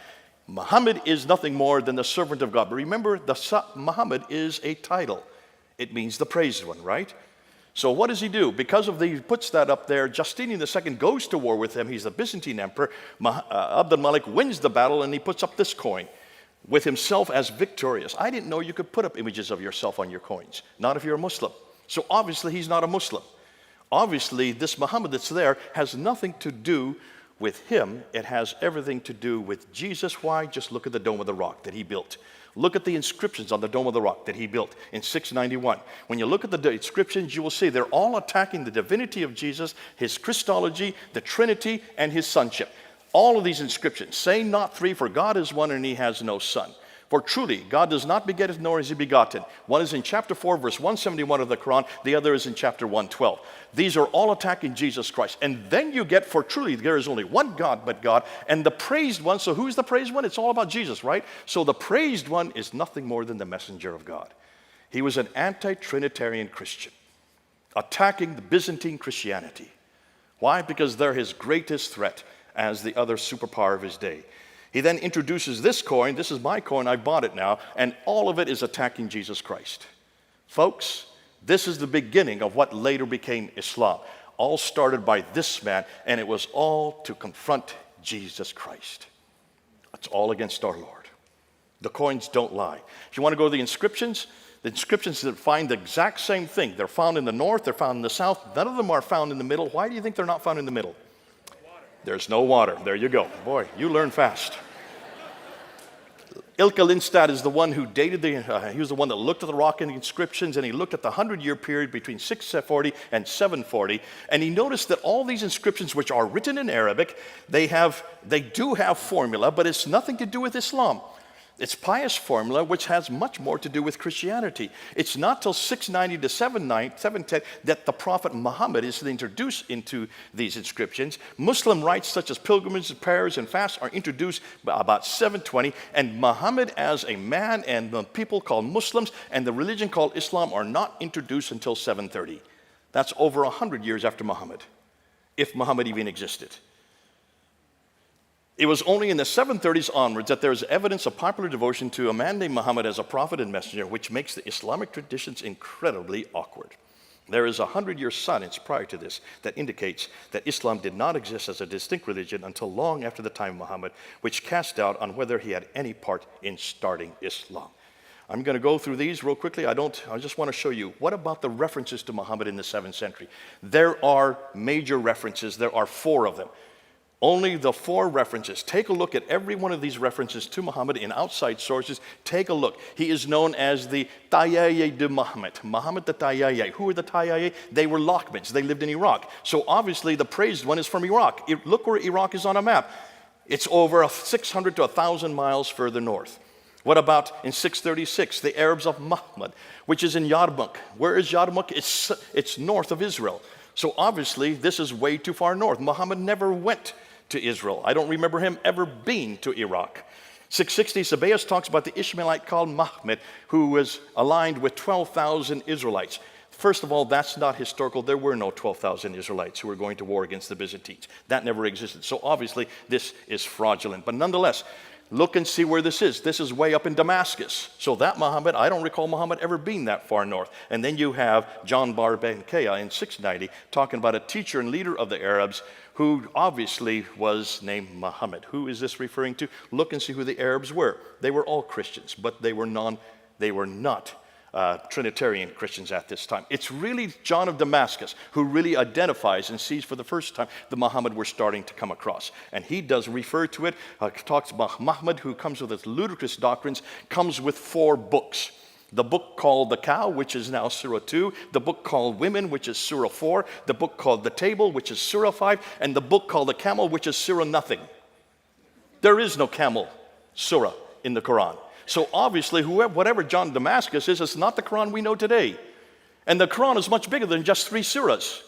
Muhammad is nothing more than the servant of God. But remember, Muhammad is a title. It means the praised one, right? So what does he do? Because of he puts that up there, Justinian II goes to war with him. He's the Byzantine emperor. Abd al-Malik wins the battle and he puts up this coin with himself as victorious. I didn't know you could put up images of yourself on your coins, not if you're a Muslim. So obviously he's not a Muslim. Obviously this Muhammad that's there has nothing to do with him. It has everything to do with Jesus. Why? Just look at the Dome of the Rock that he built. Look at the inscriptions on the Dome of the Rock that he built in 691. When you look at the inscriptions, you will see they're all attacking the divinity of Jesus, his Christology, the Trinity, and his sonship. All of these inscriptions say not three, for God is one and he has no son. For truly, God does not beget nor is he begotten. One is in chapter 4, verse 171 of the Quran. The other is in chapter 112. These are all attacking Jesus Christ. And then you get, for truly, there is only one God but God. And the praised one, so who's the praised one? It's all about Jesus, right? So the praised one is nothing more than the messenger of God. He was an anti-Trinitarian Christian, attacking the Byzantine Christianity. Why? Because they're his greatest threat as the other superpower of his day. He then introduces this coin. This is my coin. I bought it now. And all of it is attacking Jesus Christ. Folks, this is the beginning of what later became Islam. All started by this man, and it was all to confront Jesus Christ. It's all against our Lord. The coins don't lie. If you want to go to the inscriptions that find the exact same thing. They're found in the north. They're found in the south. None of them are found in the middle. Why do you think they're not found in the middle? There's no water. There you go. Boy, you learn fast. Ilka Lindstad is the one who dated he was the one that looked at the rock and the inscriptions, and he looked at the 100-year period between 640 and 740, and he noticed that all these inscriptions, which are written in Arabic, they do have formula, but it's nothing to do with Islam. It's pious formula, which has much more to do with Christianity. It's not till 690 to 710 that the Prophet Muhammad is introduced into these inscriptions. Muslim rites such as pilgrimages, prayers, and fasts are introduced by about 720. And Muhammad as a man and the people called Muslims and the religion called Islam are not introduced until 730. That's over 100 years after Muhammad, if Muhammad even existed. It was only in the 730s onwards that there is evidence of popular devotion to a man named Muhammad as a prophet and messenger, which makes the Islamic traditions incredibly awkward. There is a 100-year silence prior to this that indicates that Islam did not exist as a distinct religion until long after the time of Muhammad, which cast doubt on whether he had any part in starting Islam. I'm going to go through these real quickly. I just want to show you, what about the references to Muhammad in the 7th century? There are major references. There are 4 of them. Only the 4 references. Take a look at every one of these references to Muhammad in outside sources. Take a look. He is known as the Tayyaye de Muhammad. Muhammad the Tayyaye. Who are the Tayyaye? They were Lockmans. They lived in Iraq. So obviously the praised one is from Iraq. Look where Iraq is on a map. It's over 600 to 1,000 miles further north. What about in 636, the Arabs of Muhammad, which is in Yarmouk. Where is Yarmouk? It's north of Israel. So obviously this is way too far north. Muhammad never went to Israel. I don't remember him ever being to Iraq. 660, Sabaeus talks about the Ishmaelite called Mahmed, who was aligned with 12,000 Israelites. First of all, that's not historical. There were no 12,000 Israelites who were going to war against the Byzantines. That never existed. So obviously, this is fraudulent. But nonetheless, look and see where this is. This is way up in Damascus. So that Muhammad, I don't recall Muhammad ever being that far north. And then you have John Bar Benkaya in 690 talking about a teacher and leader of the Arabs who obviously was named Muhammad. Who is this referring to? Look and see who the Arabs were. They were all Christians, but they were not Trinitarian Christians at this time. It's really John of Damascus who really identifies and sees for the first time the Muhammad we're starting to come across. And he does refer to it, talks about Muhammad, who comes with his ludicrous doctrines, comes with 4 books. the book called The Cow, which is now Surah 2, the book called Women, which is Surah 4, the book called The Table, which is Surah 5, and the book called The Camel, which is Surah nothing. There is no camel surah in the Quran. So obviously, whatever John Damascus is, it's not the Quran we know today. And the Quran is much bigger than just 3 surahs.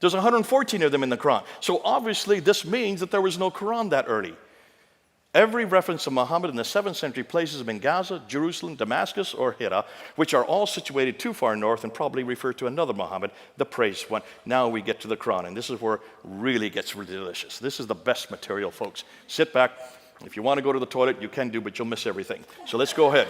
There's 114 of them in the Quran. So obviously, this means that there was no Quran that early. Every reference to Muhammad in the 7th century places him in Gaza, Jerusalem, Damascus, or Hira, which are all situated too far north and probably refer to another Muhammad, the praised one. Now we get to the Quran, and this is where it really gets really delicious. This is the best material, folks. Sit back. If you want to go to the toilet, you can do, but you'll miss everything. So let's go ahead.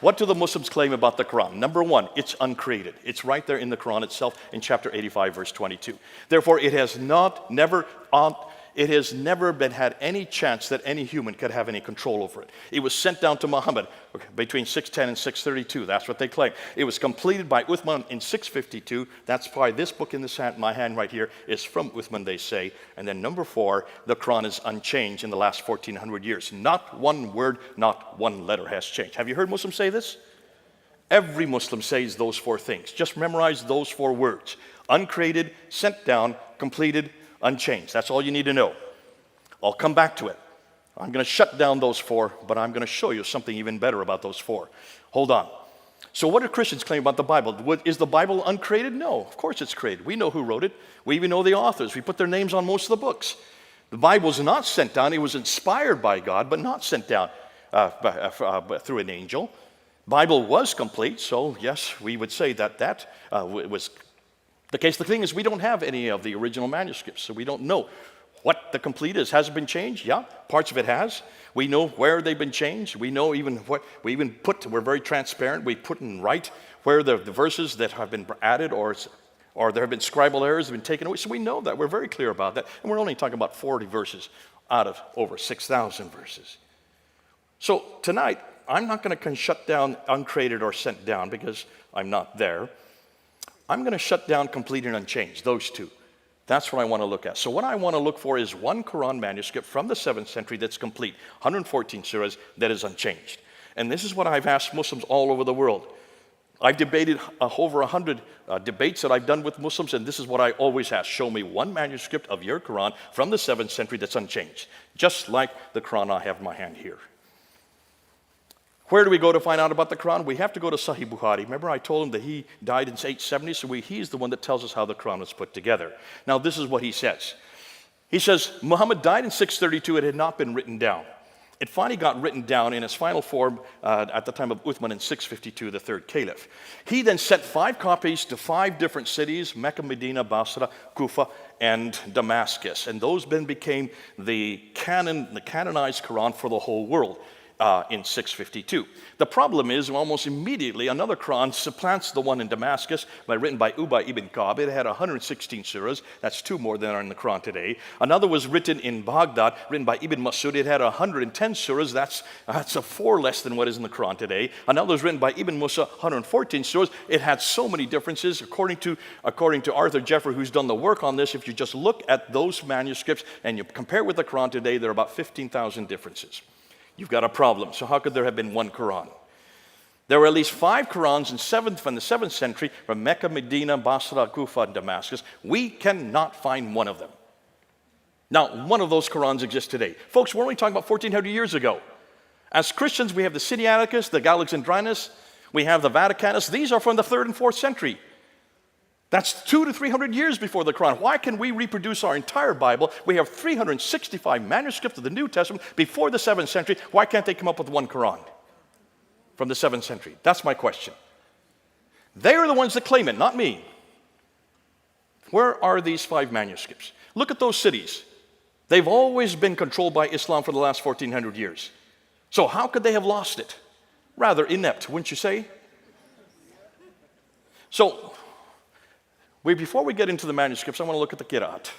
What do the Muslims claim about the Quran? Number one, it's uncreated. It's right there in the Quran itself in chapter 85, verse 22. Therefore, it has never been had any chance that any human could have any control over it. It was sent down to Muhammad between 610 and 632. That's what they claim. It was completed by Uthman in 652. That's why this book in my hand right here is from Uthman, they say. And then number 4, the Quran is unchanged in the last 1400 years. Not one word, not one letter has changed. Have you heard Muslims say this? Every Muslim says those 4 things. Just memorize those 4 words. Uncreated, sent down, completed, unchanged. That's all you need to know. I'll come back to it. I'm going to shut down those 4, but I'm going to show you something even better about those 4. Hold on. So what do Christians claim about the Bible? Is the Bible uncreated? No, of course it's created. We know who wrote it. We even know the authors. We put their names on most of the books. The Bible was not sent down. It was inspired by God, but not sent down through an angel. Bible was complete, so yes, we would say that was the case. The thing is, we don't have any of the original manuscripts, so we don't know what the complete is. Has it been changed? Yeah, parts of it has. We know where they've been changed. We know even what we even put. We're very transparent. We put in right where the verses that have been added or there have been scribal errors have been taken away. So we know that. We're very clear about that. And we're only talking about 40 verses out of over 6,000 verses. So tonight, I'm not going to shut down uncreated or sent down because I'm not there. I'm going to shut down complete and unchanged, those 2. That's what I want to look at. So what I want to look for is one Quran manuscript from the 7th century that's complete, 114 surahs, that is unchanged. And this is what I've asked Muslims all over the world. I've debated over 100 debates that I've done with Muslims, and this is what I always ask. Show me one manuscript of your Quran from the 7th century that's unchanged, just like the Quran I have in my hand here. Where do we go to find out about the Quran? We have to go to Sahih Bukhari. Remember I told him that he died in 870, so he's the one that tells us how the Quran was put together. Now this is what he says. He says, Muhammad died in 632. It had not been written down. It finally got written down in its final form at the time of Uthman in 652, the 3rd Caliph. He then sent 5 copies to 5 different cities, Mecca, Medina, Basra, Kufa, and Damascus. And those then became the canonized Quran for the whole world. In 652. The problem is almost immediately another Quran supplants the one in Damascus written by Ubay ibn Ka'b. It had 116 surahs. That's 2 more than are in the Quran today. Another was written in Baghdad, written by Ibn Masud. It had 110 surahs. That's a 4 less than what is in the Quran today. Another was written by Ibn Musa, 114 surahs. It had so many differences. According to Arthur Jeffrey, who's done the work on this, if you just look at those manuscripts and you compare it with the Quran today, there are about 15,000 differences. You've got a problem. So how could there have been one Quran? There were at least 5 Qurans from the 7th century from Mecca, Medina, Basra, Kufa, and Damascus. We cannot find one of them. Now, one of those Qurans exists today. Folks, we're only talking about 1,400 years ago. As Christians, we have the Sinaiticus, the Alexandrinus, we have the Vaticanus. These are from the 3rd and 4th century. That's 200 to 300 years before the Quran. Why can we reproduce our entire Bible? We have 365 manuscripts of the New Testament before the 7th century. Why can't they come up with one Quran from the 7th century? That's my question. They are the ones that claim it, not me. Where are these 5 manuscripts? Look at those cities. They've always been controlled by Islam for the last 1,400 years. So how could they have lost it? Rather inept, wouldn't you say? So, before we get into the manuscripts, I want to look at the Qira'at.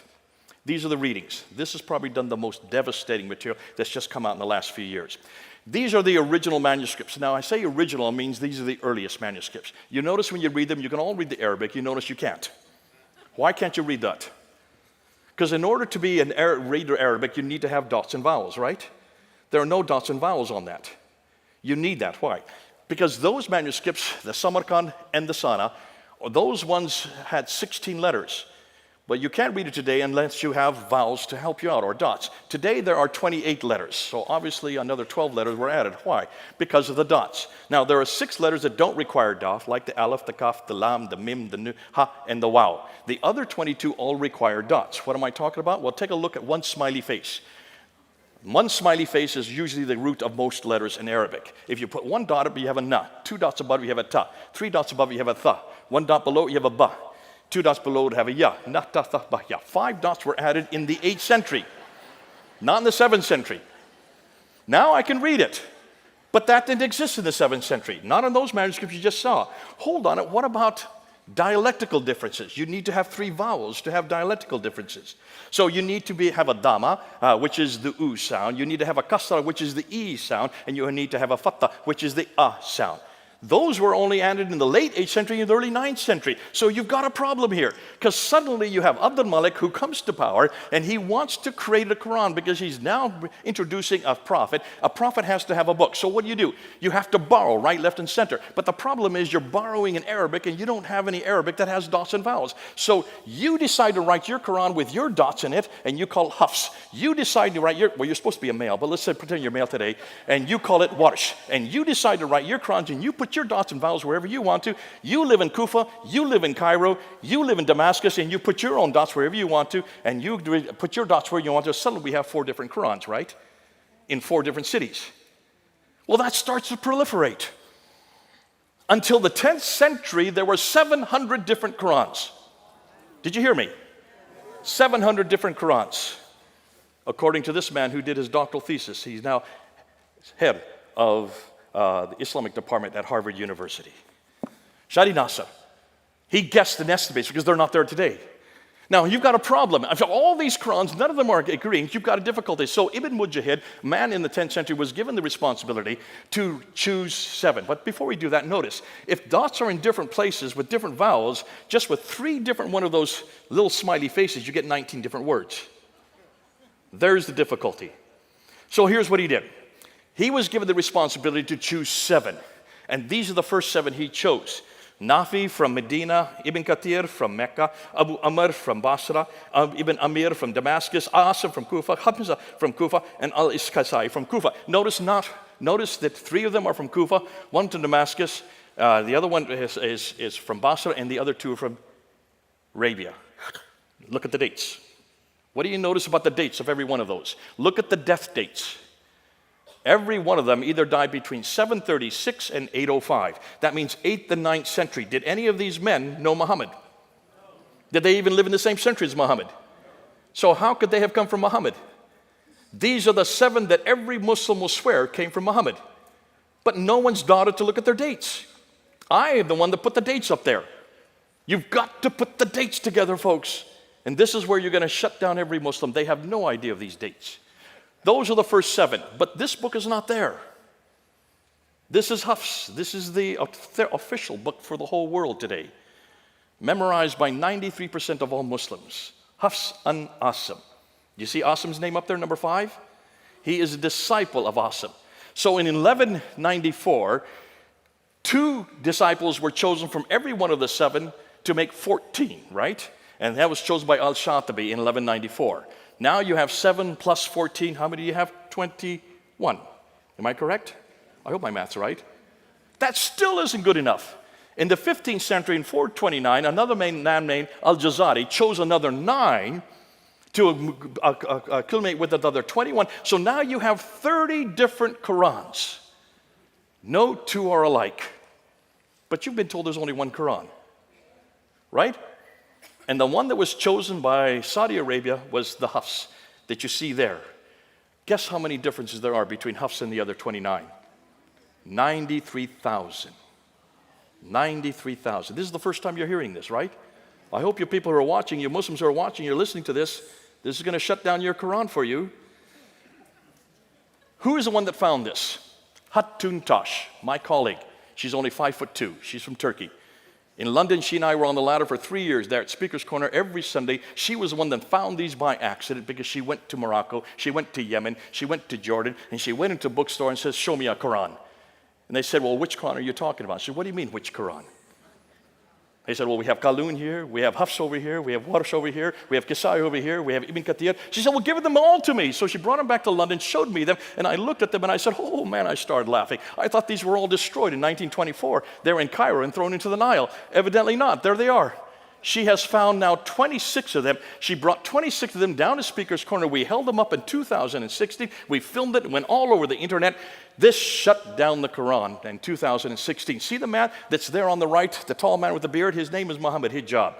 These are the readings. This has probably done the most devastating material that's just come out in the last few years. These are the original manuscripts. Now, I say original means these are the earliest manuscripts. You notice when you read them, you can all read the Arabic. You notice you can't. Why can't you read that? Because in order to be a reader Arabic, you need to have dots and vowels, right? There are no dots and vowels on that. You need that. Why? Because those manuscripts, the Samarkand and the Sana, those ones had 16 letters. But you can't read it today unless you have vowels to help you out, or dots. Today there are 28 letters, so obviously another 12 letters were added. Why? Because of the dots. Now there are 6 letters that don't require dot, like the aleph, the kaf, the lam, the mim, the nu, ha, and the waw. The other 22 all require dots. What am I talking about? Well, take a look at one smiley face. One smiley face is usually the root of most letters in Arabic. If you put 1 dot above, you have a na. 2 dots above, you have a ta. 3 dots above, you have a tha. 1 dot below, you have a ba. 2 dots below would have a ya. Na, ta, tha, ba, ya. 5 dots were added in the 8th century, not in the 7th century. Now I can read it, but that didn't exist in the 7th century. Not in those manuscripts you just saw. Hold on, what about dialectical differences? You need to have 3 vowels to have dialectical differences. So you need to have a dama, which is the u sound. You need to have a kasra, which is the e sound. And you need to have a fatha, which is the a sound. Those were only added in the late 8th century and the early 9th century. So you've got a problem here. Because suddenly you have Abdul Malik who comes to power and he wants to create a Quran because he's now introducing a prophet. A prophet has to have a book. So what do? You have to borrow right, left, and center. But the problem is you're borrowing in Arabic and you don't have any Arabic that has dots and vowels. So you decide to write your Quran with your dots in it and you call it Hafs. You decide to write you're supposed to be a male, but let's say pretend you're male today, and you call it Warsh. And you decide to write your Quran and you put your dots and vowels wherever you want to. You live in Kufa, you live in Cairo, you live in Damascus, and you put your own dots wherever you want to, and you put your dots where you want to. Suddenly we have 4 different Qurans, right? In 4 different cities. Well, that starts to proliferate. Until the 10th century, there were 700 different Qurans. Did you hear me? 700 different Qurans. According to this man who did his doctoral thesis, he's now head of the Islamic department at Harvard University. Shadi Nasser. He guessed and estimates because they're not there today. Now, you've got a problem. After all these Qurans, none of them are agreeing. You've got a difficulty. So Ibn Mujahid, a man in the 10th century, was given the responsibility to choose 7. But before we do that, notice, if dots are in different places with different vowels, just with 3 different one of those little smiley faces, you get 19 different words. There's the difficulty. So here's what he did. He was given the responsibility to choose 7. And these are the first 7 he chose. Nafi from Medina, Ibn Kathir from Mecca, Abu Amr from Basra, Ibn Amir from Damascus, Asim from Kufa, Hamza from Kufa, and Al-Iskasai from Kufa. Notice that 3 of them are from Kufa, 1 from Damascus, the other one is from Basra, and the other 2 are from Arabia. Look at the dates. What do you notice about the dates of every one of those? Look at the death dates. Every one of them either died between 736 and 805. That means 8th and 9th century. Did any of these men know Muhammad? Did they even live in the same century as Muhammad? So how could they have come from Muhammad? These are the 7 that every Muslim will swear came from Muhammad. But no one's bothered to look at their dates. I am the one that put the dates up there. You've got to put the dates together, folks. And this is where you're going to shut down every Muslim. They have no idea of these dates. Those are the first 7, but this book is not there. This is Hafs. This is the official book for the whole world today, memorized by 93% of all Muslims. Hafs an Asim. You see Asim's name up there, number 5? He is a disciple of Asim. So in 1194, 2 disciples were chosen from every one of the 7 to make 14, right? And that was chosen by Al-Shatibi in 1194. Now you have 7 plus 14. How many do you have? 21. Am I correct? I hope my math's right. That still isn't good enough. In the 15th century, in 429, another man named Al-Jazari chose another 9 to culminate with another 21. So now you have 30 different Qurans. No 2 are alike. But you've been told there's only one Quran, right? And the one that was chosen by Saudi Arabia was the Hafs that you see there. Guess how many differences there are between Hafs and the other 29? 93,000. 93,000. This is the first time you're hearing this, right? I hope you people who are watching, you Muslims who are watching, you're listening to this. This is going to shut down your Quran for you. Who is the one that found this? Hatun Tash, my colleague. She's only 5'2". She's from Turkey. In London, she and I were on the ladder for 3 years there at Speaker's Corner every Sunday. She was the one that found these by accident because she went to Morocco, she went to Yemen, she went to Jordan, and she went into a bookstore and says, show me a Quran. And they said, well, which Quran are you talking about? I said, what do you mean, which Quran? They said, well, we have Qalun here, we have Hafs over here, we have Warsh over here, we have Kisai over here, we have Ibn Kathir. She said, well, give them all to me. So she brought them back to London, showed me them, and I looked at them and I said, oh man, I started laughing. I thought these were all destroyed in 1924. They were in Cairo and thrown into the Nile. Evidently not. There they are. She has found now 26 of them. She brought 26 of them down to Speaker's Corner. We held them up in 2016. We filmed it. It went all over the internet. This shut down the Quran in 2016. See the man that's there on the right, the tall man with the beard? His name is Muhammad Hijab.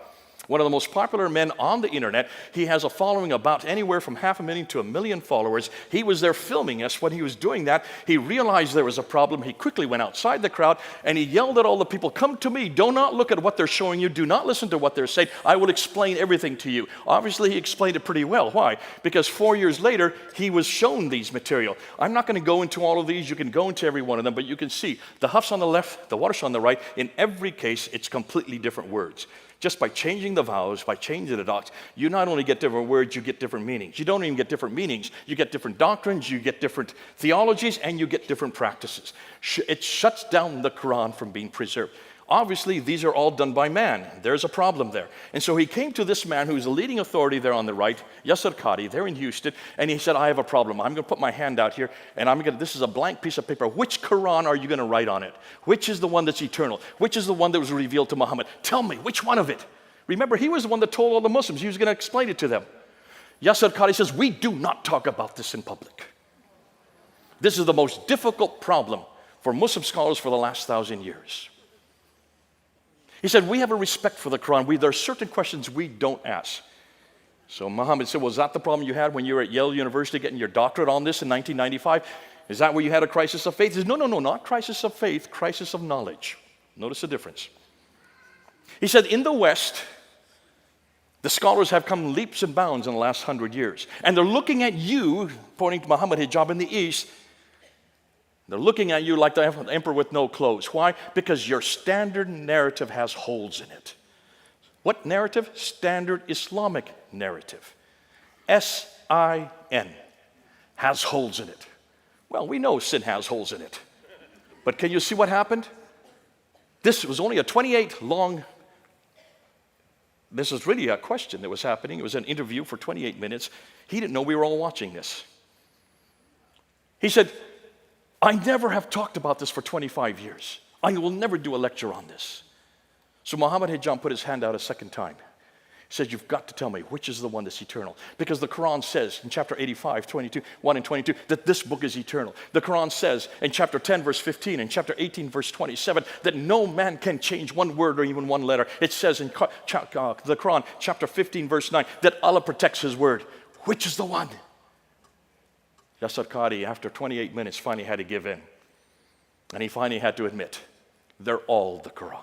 One of the most popular men on the internet. He has a following about anywhere from 500,000 to 1 million followers. He was there filming us. When he was doing that, he realized there was a problem. He quickly went outside the crowd and he yelled at all the people, come to me. Do not look at what they're showing you. Do not listen to what they're saying. I will explain everything to you. Obviously, he explained it pretty well. Why? Because 4 years later, he was shown these material. I'm not going to go into all of these. You can go into every one of them, but you can see the Hafs on the left, the Warsh on the right. In every case, it's completely different words. Just by changing the vowels, by changing the dots, you not only get different words, you get different meanings. You don't even get different meanings. You get different doctrines, you get different theologies, and you get different practices. It shuts down the Quran from being preserved. Obviously, these are all done by man. There's a problem there. And so he came to this man who's a leading authority there on the right, Yasser Qadhi, there in Houston, and he said, I have a problem. I'm going to put my hand out here, and this is a blank piece of paper. Which Quran are you going to write on it? Which is the one that's eternal? Which is the one that was revealed to Muhammad? Tell me, which one of it? Remember, he was the one that told all the Muslims he was going to explain it to them. Yasser Qadhi says, we do not talk about this in public. This is the most difficult problem for Muslim scholars for the last 1,000 years. He said, we have a respect for the Quran. There are certain questions we don't ask. So Muhammad said, well, is that the problem you had when you were at Yale University getting your doctorate on this in 1995? Is that where you had a crisis of faith? He said, no, not crisis of faith, crisis of knowledge. Notice the difference. He said, in the West, the scholars have come leaps and bounds in the last 100 years. And they're looking at you, pointing to Muhammad Hijab in the East, they're looking at you like the emperor with no clothes. Why? Because your standard narrative has holes in it. What narrative? Standard Islamic narrative. S-I-N. Has holes in it. Well, we know sin has holes in it. But can you see what happened? This was only a 28 long, this is really a question that was happening. It was an interview for 28 minutes. He didn't know we were all watching this. He said, I never have talked about this for 25 years. I will never do a lecture on this. So Muhammad Hijab put his hand out a second time. He said, you've got to tell me which is the one that's eternal. Because the Quran says in chapter 85, 1 and 22, that this book is eternal. The Quran says in chapter 10, verse 15, and chapter 18, verse 27, that no man can change one word or even one letter. It says in the Quran, chapter 15, verse 9, that Allah protects his word. Which is the one? Yasser Qadhi, after 28 minutes, finally had to give in. And he finally had to admit, they're all the Quran.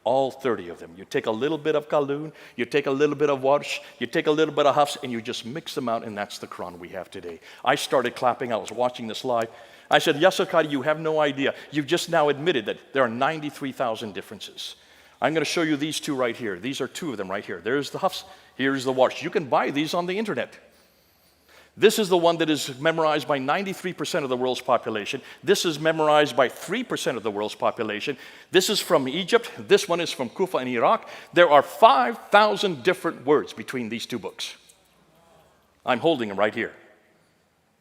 All 30 of them. You take a little bit of Qalun, you take a little bit of Warsh, you take a little bit of Hafs, and you just mix them out, and that's the Quran we have today. I started clapping. I was watching this live. I said, Yasser Qadhi, you have no idea. You've just now admitted that there are 93,000 differences. I'm going to show you these two right here. These are two of them right here. There's the Hafs, here's the Warsh. You can buy these on the internet. This is the one that is memorized by 93% of the world's population. This is memorized by 3% of the world's population. This is from Egypt. This one is from Kufa in Iraq. There are 5,000 different words between these two books. I'm holding them right here.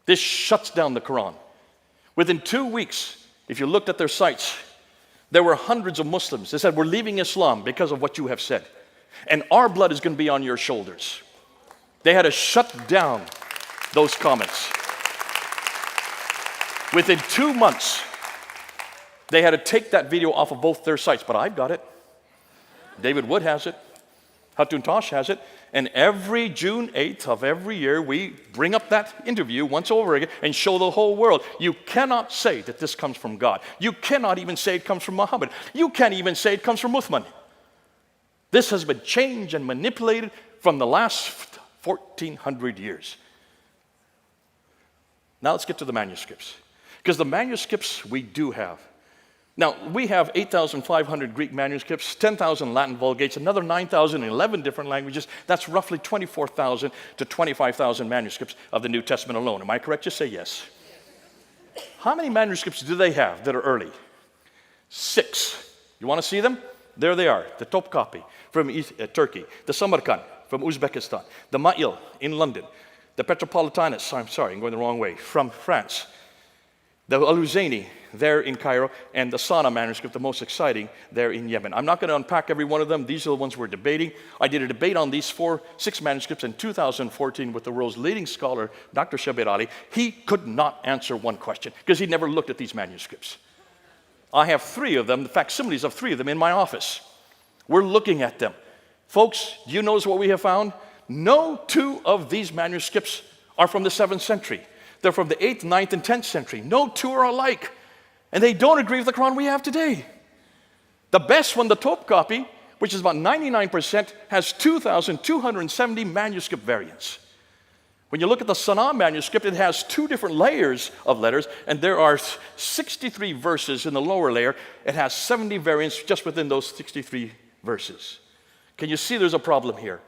This shuts down the Quran. Within 2 weeks, if you looked at their sites, there were hundreds of Muslims that said, we're leaving Islam because of what you have said. And our blood is going to be on your shoulders. They had to shut down those comments. Within 2 months, they had to take that video off of both their sites, but I've got it. David Wood has it. Hatun Tash has it. And every June 8th of every year, we bring up that interview once over again and show the whole world. You cannot say that this comes from God. You cannot even say it comes from Muhammad. You can't even say it comes from Uthman. This has been changed and manipulated from the last 1,400 years. Now let's get to the manuscripts. Because the manuscripts we do have. Now, we have 8,500 Greek manuscripts, 10,000 Latin Vulgates, another 9,000 in 11 different languages. That's roughly 24,000 to 25,000 manuscripts of the New Testament alone. Am I correct? Just say yes. How many manuscripts do they have that are early? 6. You want to see them? There they are. The Topkapi from Turkey, the Samarkand from Uzbekistan, the Ma'il in London, the Petropolitanus, I'm sorry, I'm going the wrong way, from France, the Al-Huzayni there in Cairo, and the Sana manuscript, the most exciting, there in Yemen. I'm not going to unpack every one of them. These are the ones we're debating. I did a debate on these 6 manuscripts in 2014 with the world's leading scholar, Dr. Shabir Ali. He could not answer one question because he'd never looked at these manuscripts. I have 3 of them, the facsimiles of 3 of them in my office. We're looking at them. Folks, do you notice what we have found? No 2 of these manuscripts are from the 7th century. They're from the 8th, 9th, and 10th century. No 2 are alike. And they don't agree with the Quran we have today. The best one, the Topkapi, which is about 99%, has 2,270 manuscript variants. When you look at the Sana manuscript, it has 2 different layers of letters, and there are 63 verses in the lower layer. It has 70 variants just within those 63 verses. Can you see there's a problem here?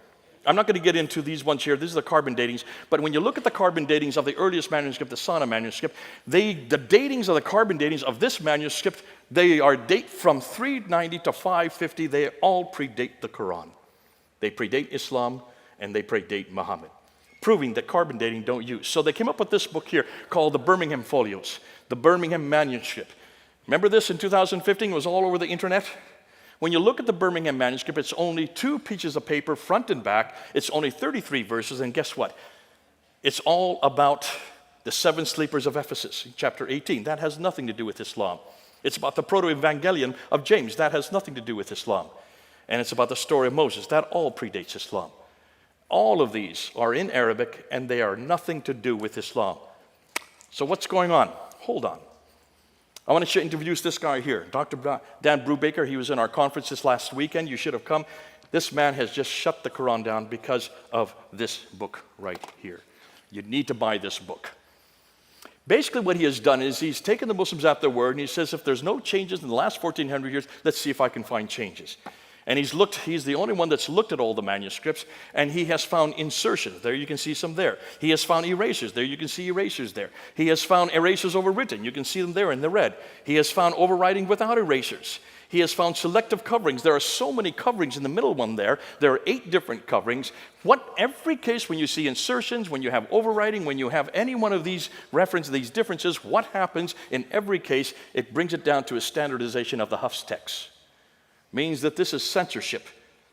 I'm not going to get into these ones here. These are the carbon datings. But when you look at the carbon datings of the earliest manuscript, the Sana manuscript, the datings of the carbon datings of this manuscript, they are date from 390 to 550. They all predate the Quran. They predate Islam, and they predate Muhammad, proving that carbon dating don't use. So they came up with this book here called the Birmingham Folios, the Birmingham manuscript. Remember this in 2015? It was all over the internet. When you look at the Birmingham manuscript, it's only 2 pieces of paper, front and back. It's only 33 verses, and guess what? It's all about the 7 sleepers of Ephesus, chapter 18. That has nothing to do with Islam. It's about the proto-evangelion of James. That has nothing to do with Islam. And it's about the story of Moses. That all predates Islam. All of these are in Arabic, and they are nothing to do with Islam. So what's going on? Hold on. I want to introduce this guy here, Dr. Dan Brubaker. He was in our conference this last weekend. You should have come. This man has just shut the Quran down because of this book right here. You need to buy this book. Basically what he has done is he's taken the Muslims at their word, and he says, if there's no changes in the last 1,400 years, let's see if I can find changes. And he's the only one that's looked at all the manuscripts, and he has found insertions. There you can see some there. He has found erasures. There you can see erasures there. He has found erasures overwritten. You can see them there in the red. He has found overwriting without erasures. He has found selective coverings. There are so many coverings in the middle one there. There are 8 different coverings. Every case when you see insertions, when you have overwriting, when you have any one of these references, these differences, what happens in every case? It brings it down to a standardization of the Hafs text. Means that this is censorship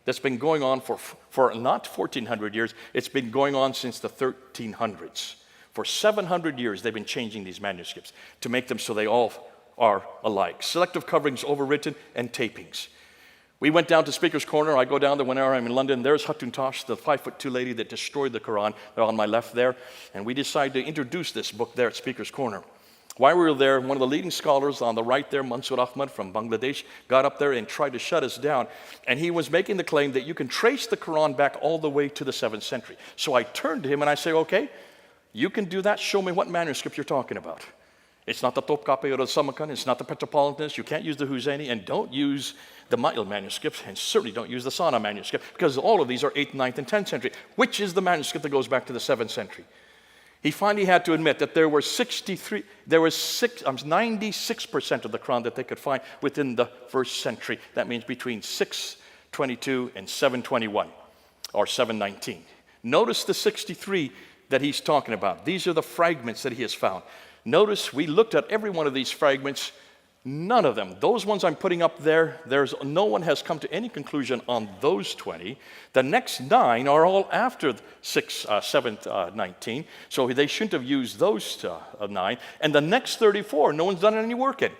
that's been going on for not 1,400 years, it's been going on since the 1300s. For 700 years, they've been changing these manuscripts to make them so they all are alike. Selective coverings, overwritten, and tapings. We went down to Speaker's Corner. I go down there whenever I'm in London. There's Hatun Tash, the 5'2" lady that destroyed the Quran. They're on my left there. And we decided to introduce this book there at Speaker's Corner. While we were there, one of the leading scholars on the right there, Mansour Ahmad from Bangladesh, got up there and tried to shut us down. And he was making the claim that you can trace the Quran back all the way to the 7th century. So I turned to him and I say, okay, you can do that. Show me what manuscript you're talking about. It's not the Topkapi or the Samarkand. It's not the Petropolitanus. You can't use the Huzayni, and don't use the Ma'il manuscript, and certainly don't use the Sana manuscript, because all of these are 8th, 9th, and 10th century. Which is the manuscript that goes back to the 7th century? He finally had to admit that there were 96% of the Quran that they could find within the 1st century. That means between 622 and 721 or 719. Notice the 63 that he's talking about. These are the fragments that he has found. Notice we looked at every one of these fragments. None of them, those ones I'm putting up there, no one has come to any conclusion on those 20. The next 9 are all after 719, so they shouldn't have used those 9. And the next 34, no one's done any work in.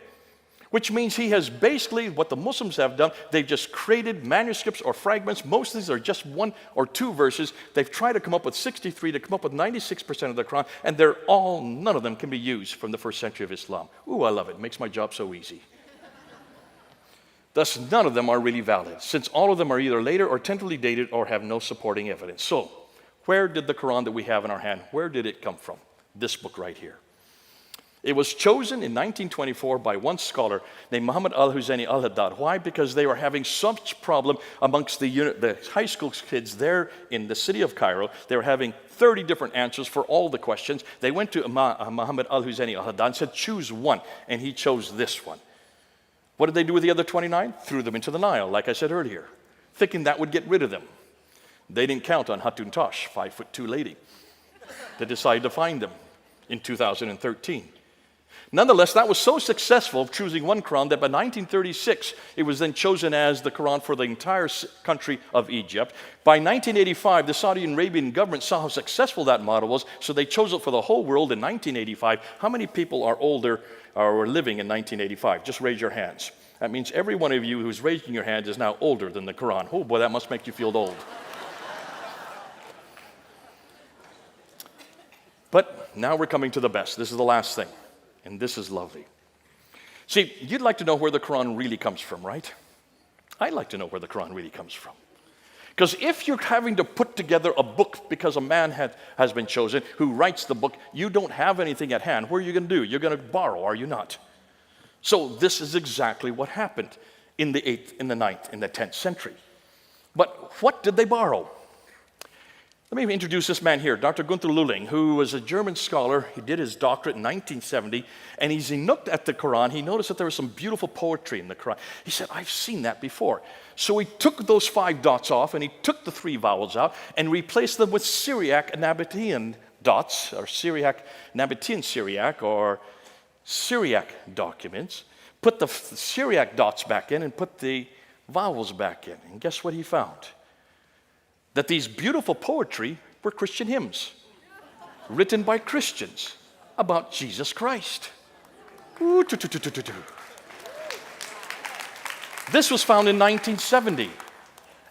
Which means he has basically, what the Muslims have done, they've just created manuscripts or fragments. Most of these are just 1 or 2 verses. They've tried to come up with 63 to come up with 96% of the Quran, and none of them can be used from the 1st century of Islam. Ooh, I love it. It makes my job so easy. Thus, none of them are really valid, since all of them are either later or tentatively dated or have no supporting evidence. So, where did the Quran that we have in our hand, where did it come from? This book right here. It was chosen in 1924 by one scholar named Muhammad al-Husseini al-Haddad. Why? Because they were having such problem amongst the high school kids there in the city of Cairo. They were having 30 different answers for all the questions. They went to Muhammad al-Husseini al-Haddad and said, choose one, and he chose this one. What did they do with the other 29? Threw them into the Nile, like I said earlier, thinking that would get rid of them. They didn't count on Hatun Tash, 5'2" lady. They decided to find them in 2013. Nonetheless, that was so successful of choosing one Quran that by 1936, it was then chosen as the Quran for the entire country of Egypt. By 1985, the Saudi Arabian government saw how successful that model was, so they chose it for the whole world in 1985. How many people are older or were living in 1985? Just raise your hands. That means every one of you who's raising your hand is now older than the Quran. Oh boy, that must make you feel old. But now we're coming to the best. This is the last thing. And this is lovely. See, you'd like to know where the Quran really comes from, right? I'd like to know where the Quran really comes from. Because if you're having to put together a book because a man has been chosen who writes the book, you don't have anything at hand. What are you going to do? You're going to borrow, are you not? So this is exactly what happened in the 8th, in the 9th, in the 10th century. But what did they borrow? Let me introduce this man here, Dr. Gunther Lulling, who was a German scholar. He did his doctorate in 1970, and as he looked at the Quran, he noticed that there was some beautiful poetry in the Quran. He said, I've seen that before. So he took those 5 dots off, and he took the 3 vowels out, and replaced them with Syriac and Nabatean dots, or Syriac, Nabatean Syriac, or Syriac documents, put the Syriac dots back in, and put the vowels back in. And guess what he found? That these beautiful poetry were Christian hymns written by Christians about Jesus Christ. This was found in 1970.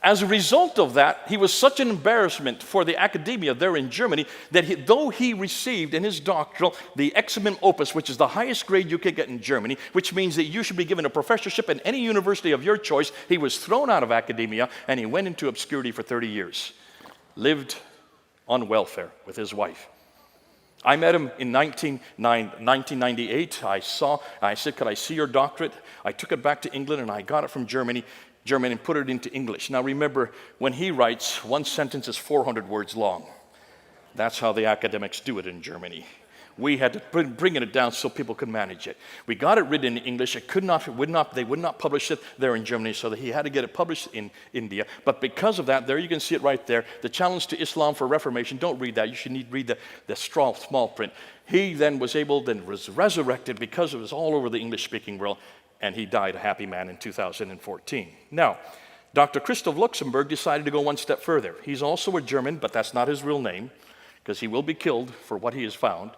As a result of that, he was such an embarrassment for the academia there in Germany that though he received in his doctoral the Examen Opus, which is the highest grade you could get in Germany, which means that you should be given a professorship in any university of your choice, he was thrown out of academia and he went into obscurity for 30 years. Lived on welfare with his wife. I met him in 1998. I said, could I see your doctorate? I took it back to England and I got it from German and put it into English. Now remember, when he writes, one sentence is 400 words long. That's how the academics do it in Germany. We had to bring it down so people could manage it. We got it written in English. They would not publish it there in Germany, so that he had to get it published in India. But because of that, there you can see it right there. The Challenge to Islam for Reformation. Don't read that. You should read the small print. He then was resurrected because it was all over the English-speaking world, and he died a happy man in 2014. Now, Dr. Christoph Luxemburg decided to go one step further. He's also a German, but that's not his real name, because he will be killed for what he has found.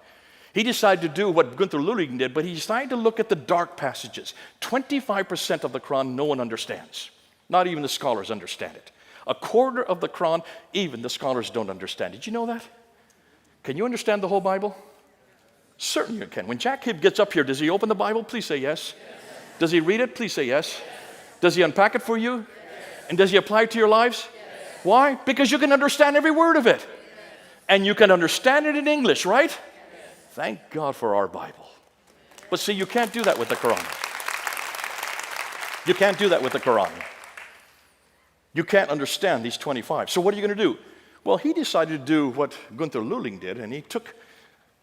He decided to do what Gunther Lulling did, but he decided to look at the dark passages. 25% of the Quran no one understands. Not even the scholars understand it. A quarter of the Quran, even the scholars don't understand. Did you know that? Can you understand the whole Bible? Certainly you can. When Jack Hibb gets up here, does he open the Bible? Please say yes. Does he read it? Please say yes. Does he unpack it for you? And does he apply it to your lives? Why? Because you can understand every word of it. And you can understand it in English, right? Thank God for our Bible. But see, you can't do that with the Quran. You can't do that with the Quran. You can't understand these 25. So what are you going to do? Well, he decided to do what Gunther Lulling did, and he took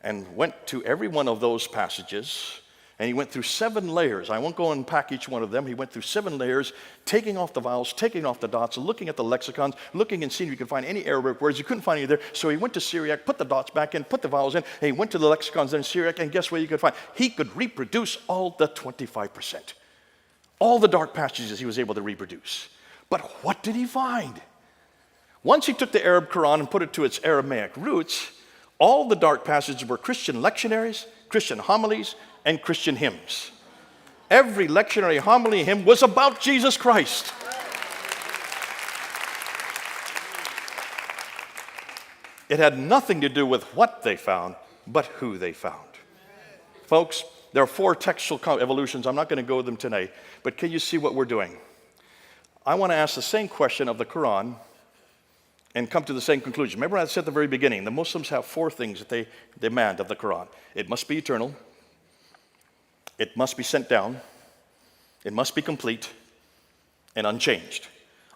and went to every one of those passages, and he went through 7 layers. I won't go and unpack each one of them. He went through 7 layers, taking off the vowels, taking off the dots, looking at the lexicons, looking and seeing if he could find any Arabic words. He couldn't find any there, so he went to Syriac, put the dots back in, put the vowels in, and he went to the lexicons in Syriac, and guess what he could find? He could reproduce all the 25%. All the dark passages he was able to reproduce. But what did he find? Once he took the Arab Quran and put it to its Aramaic roots, all the dark passages were Christian lectionaries, Christian homilies, and Christian hymns. Every lectionary, homily, hymn was about Jesus Christ. It had nothing to do with what they found, but who they found. Folks, there are 4 textual evolutions. I'm not going to go with them tonight, but can you see what we're doing? I want to ask the same question of the Quran and come to the same conclusion. Remember I said at the very beginning, the Muslims have 4 things that they demand of the Quran. It must be eternal. It must be sent down. It must be complete and unchanged.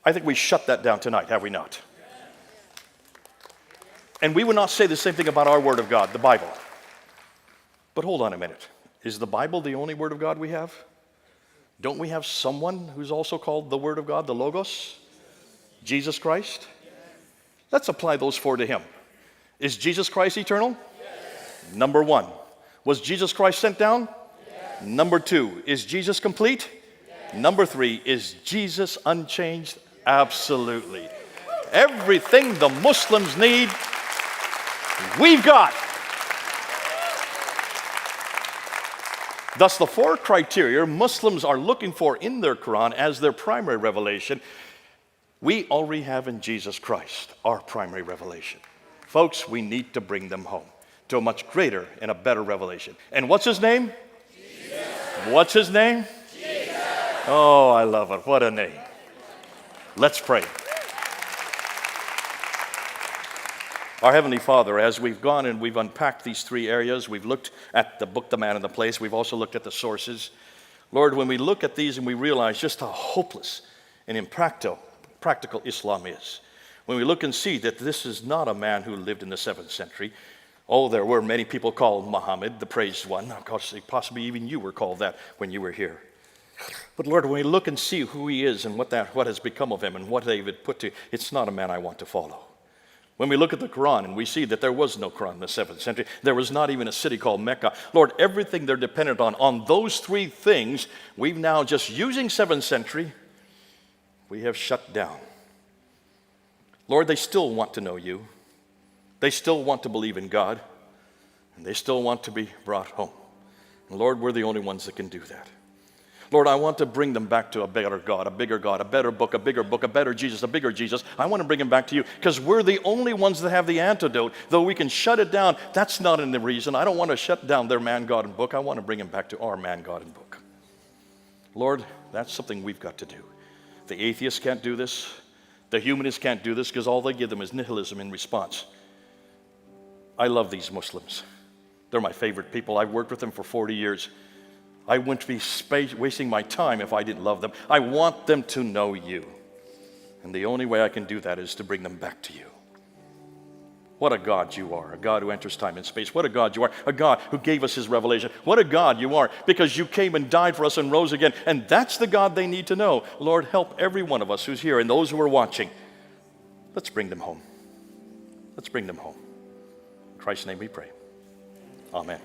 I think we shut that down tonight, have we not? And we would not say the same thing about our Word of God, the Bible. But hold on a minute. Is the Bible the only Word of God we have? Don't we have someone who's also called the Word of God, the Logos? Jesus Christ? Let's apply those four to him. Is Jesus Christ eternal? Yes. Number one. Was Jesus Christ sent down? Yes. Number two. Is Jesus complete? Yes. Number three. Is Jesus unchanged? Absolutely. Everything the Muslims need, we've got. Thus, the four criteria Muslims are looking for in their Quran as their primary revelation, we already have in Jesus Christ, our primary revelation. Folks, we need to bring them home to a much greater and a better revelation. And what's his name? Jesus. What's his name? Jesus. Oh, I love it. What a name. Let's pray. Our Heavenly Father, as we've gone and we've unpacked these three areas, we've looked at the book, The Man and the Place, we've also looked at the sources. Lord, when we look at these and we realize just how hopeless and impractical Islam is, when we look and see that this is not a man who lived in the 7th century. Oh, there were many people called Muhammad, the praised one. Of course, possibly even you were called that when you were here. But Lord, when we look and see who he is and what has become of him and what they've put to, it's not a man I want to follow. When we look at the Quran and we see that there was no Quran in the 7th century, there was not even a city called Mecca. Lord, everything they're dependent on those three things, we've now just using 7th century, we have shut down. Lord, they still want to know you. They still want to believe in God. And they still want to be brought home. And Lord, we're the only ones that can do that. Lord, I want to bring them back to a better God, a bigger God, a better book, a bigger book, a better Jesus, a bigger Jesus. I want to bring them back to you because we're the only ones that have the antidote. Though we can shut it down, that's not the reason. I don't want to shut down their man, God, and book. I want to bring them back to our man, God, and book. Lord, that's something we've got to do. The atheists can't do this. The humanists can't do this because all they give them is nihilism in response. I love these Muslims. They're my favorite people. I've worked with them for 40 years. I wouldn't be wasting my time if I didn't love them. I want them to know you. And the only way I can do that is to bring them back to you. What a God you are, a God who enters time and space. What a God you are, a God who gave us his revelation. What a God you are, because you came and died for us and rose again. And that's the God they need to know. Lord, help every one of us who's here and those who are watching. Let's bring them home. Let's bring them home. In Christ's name we pray. Amen.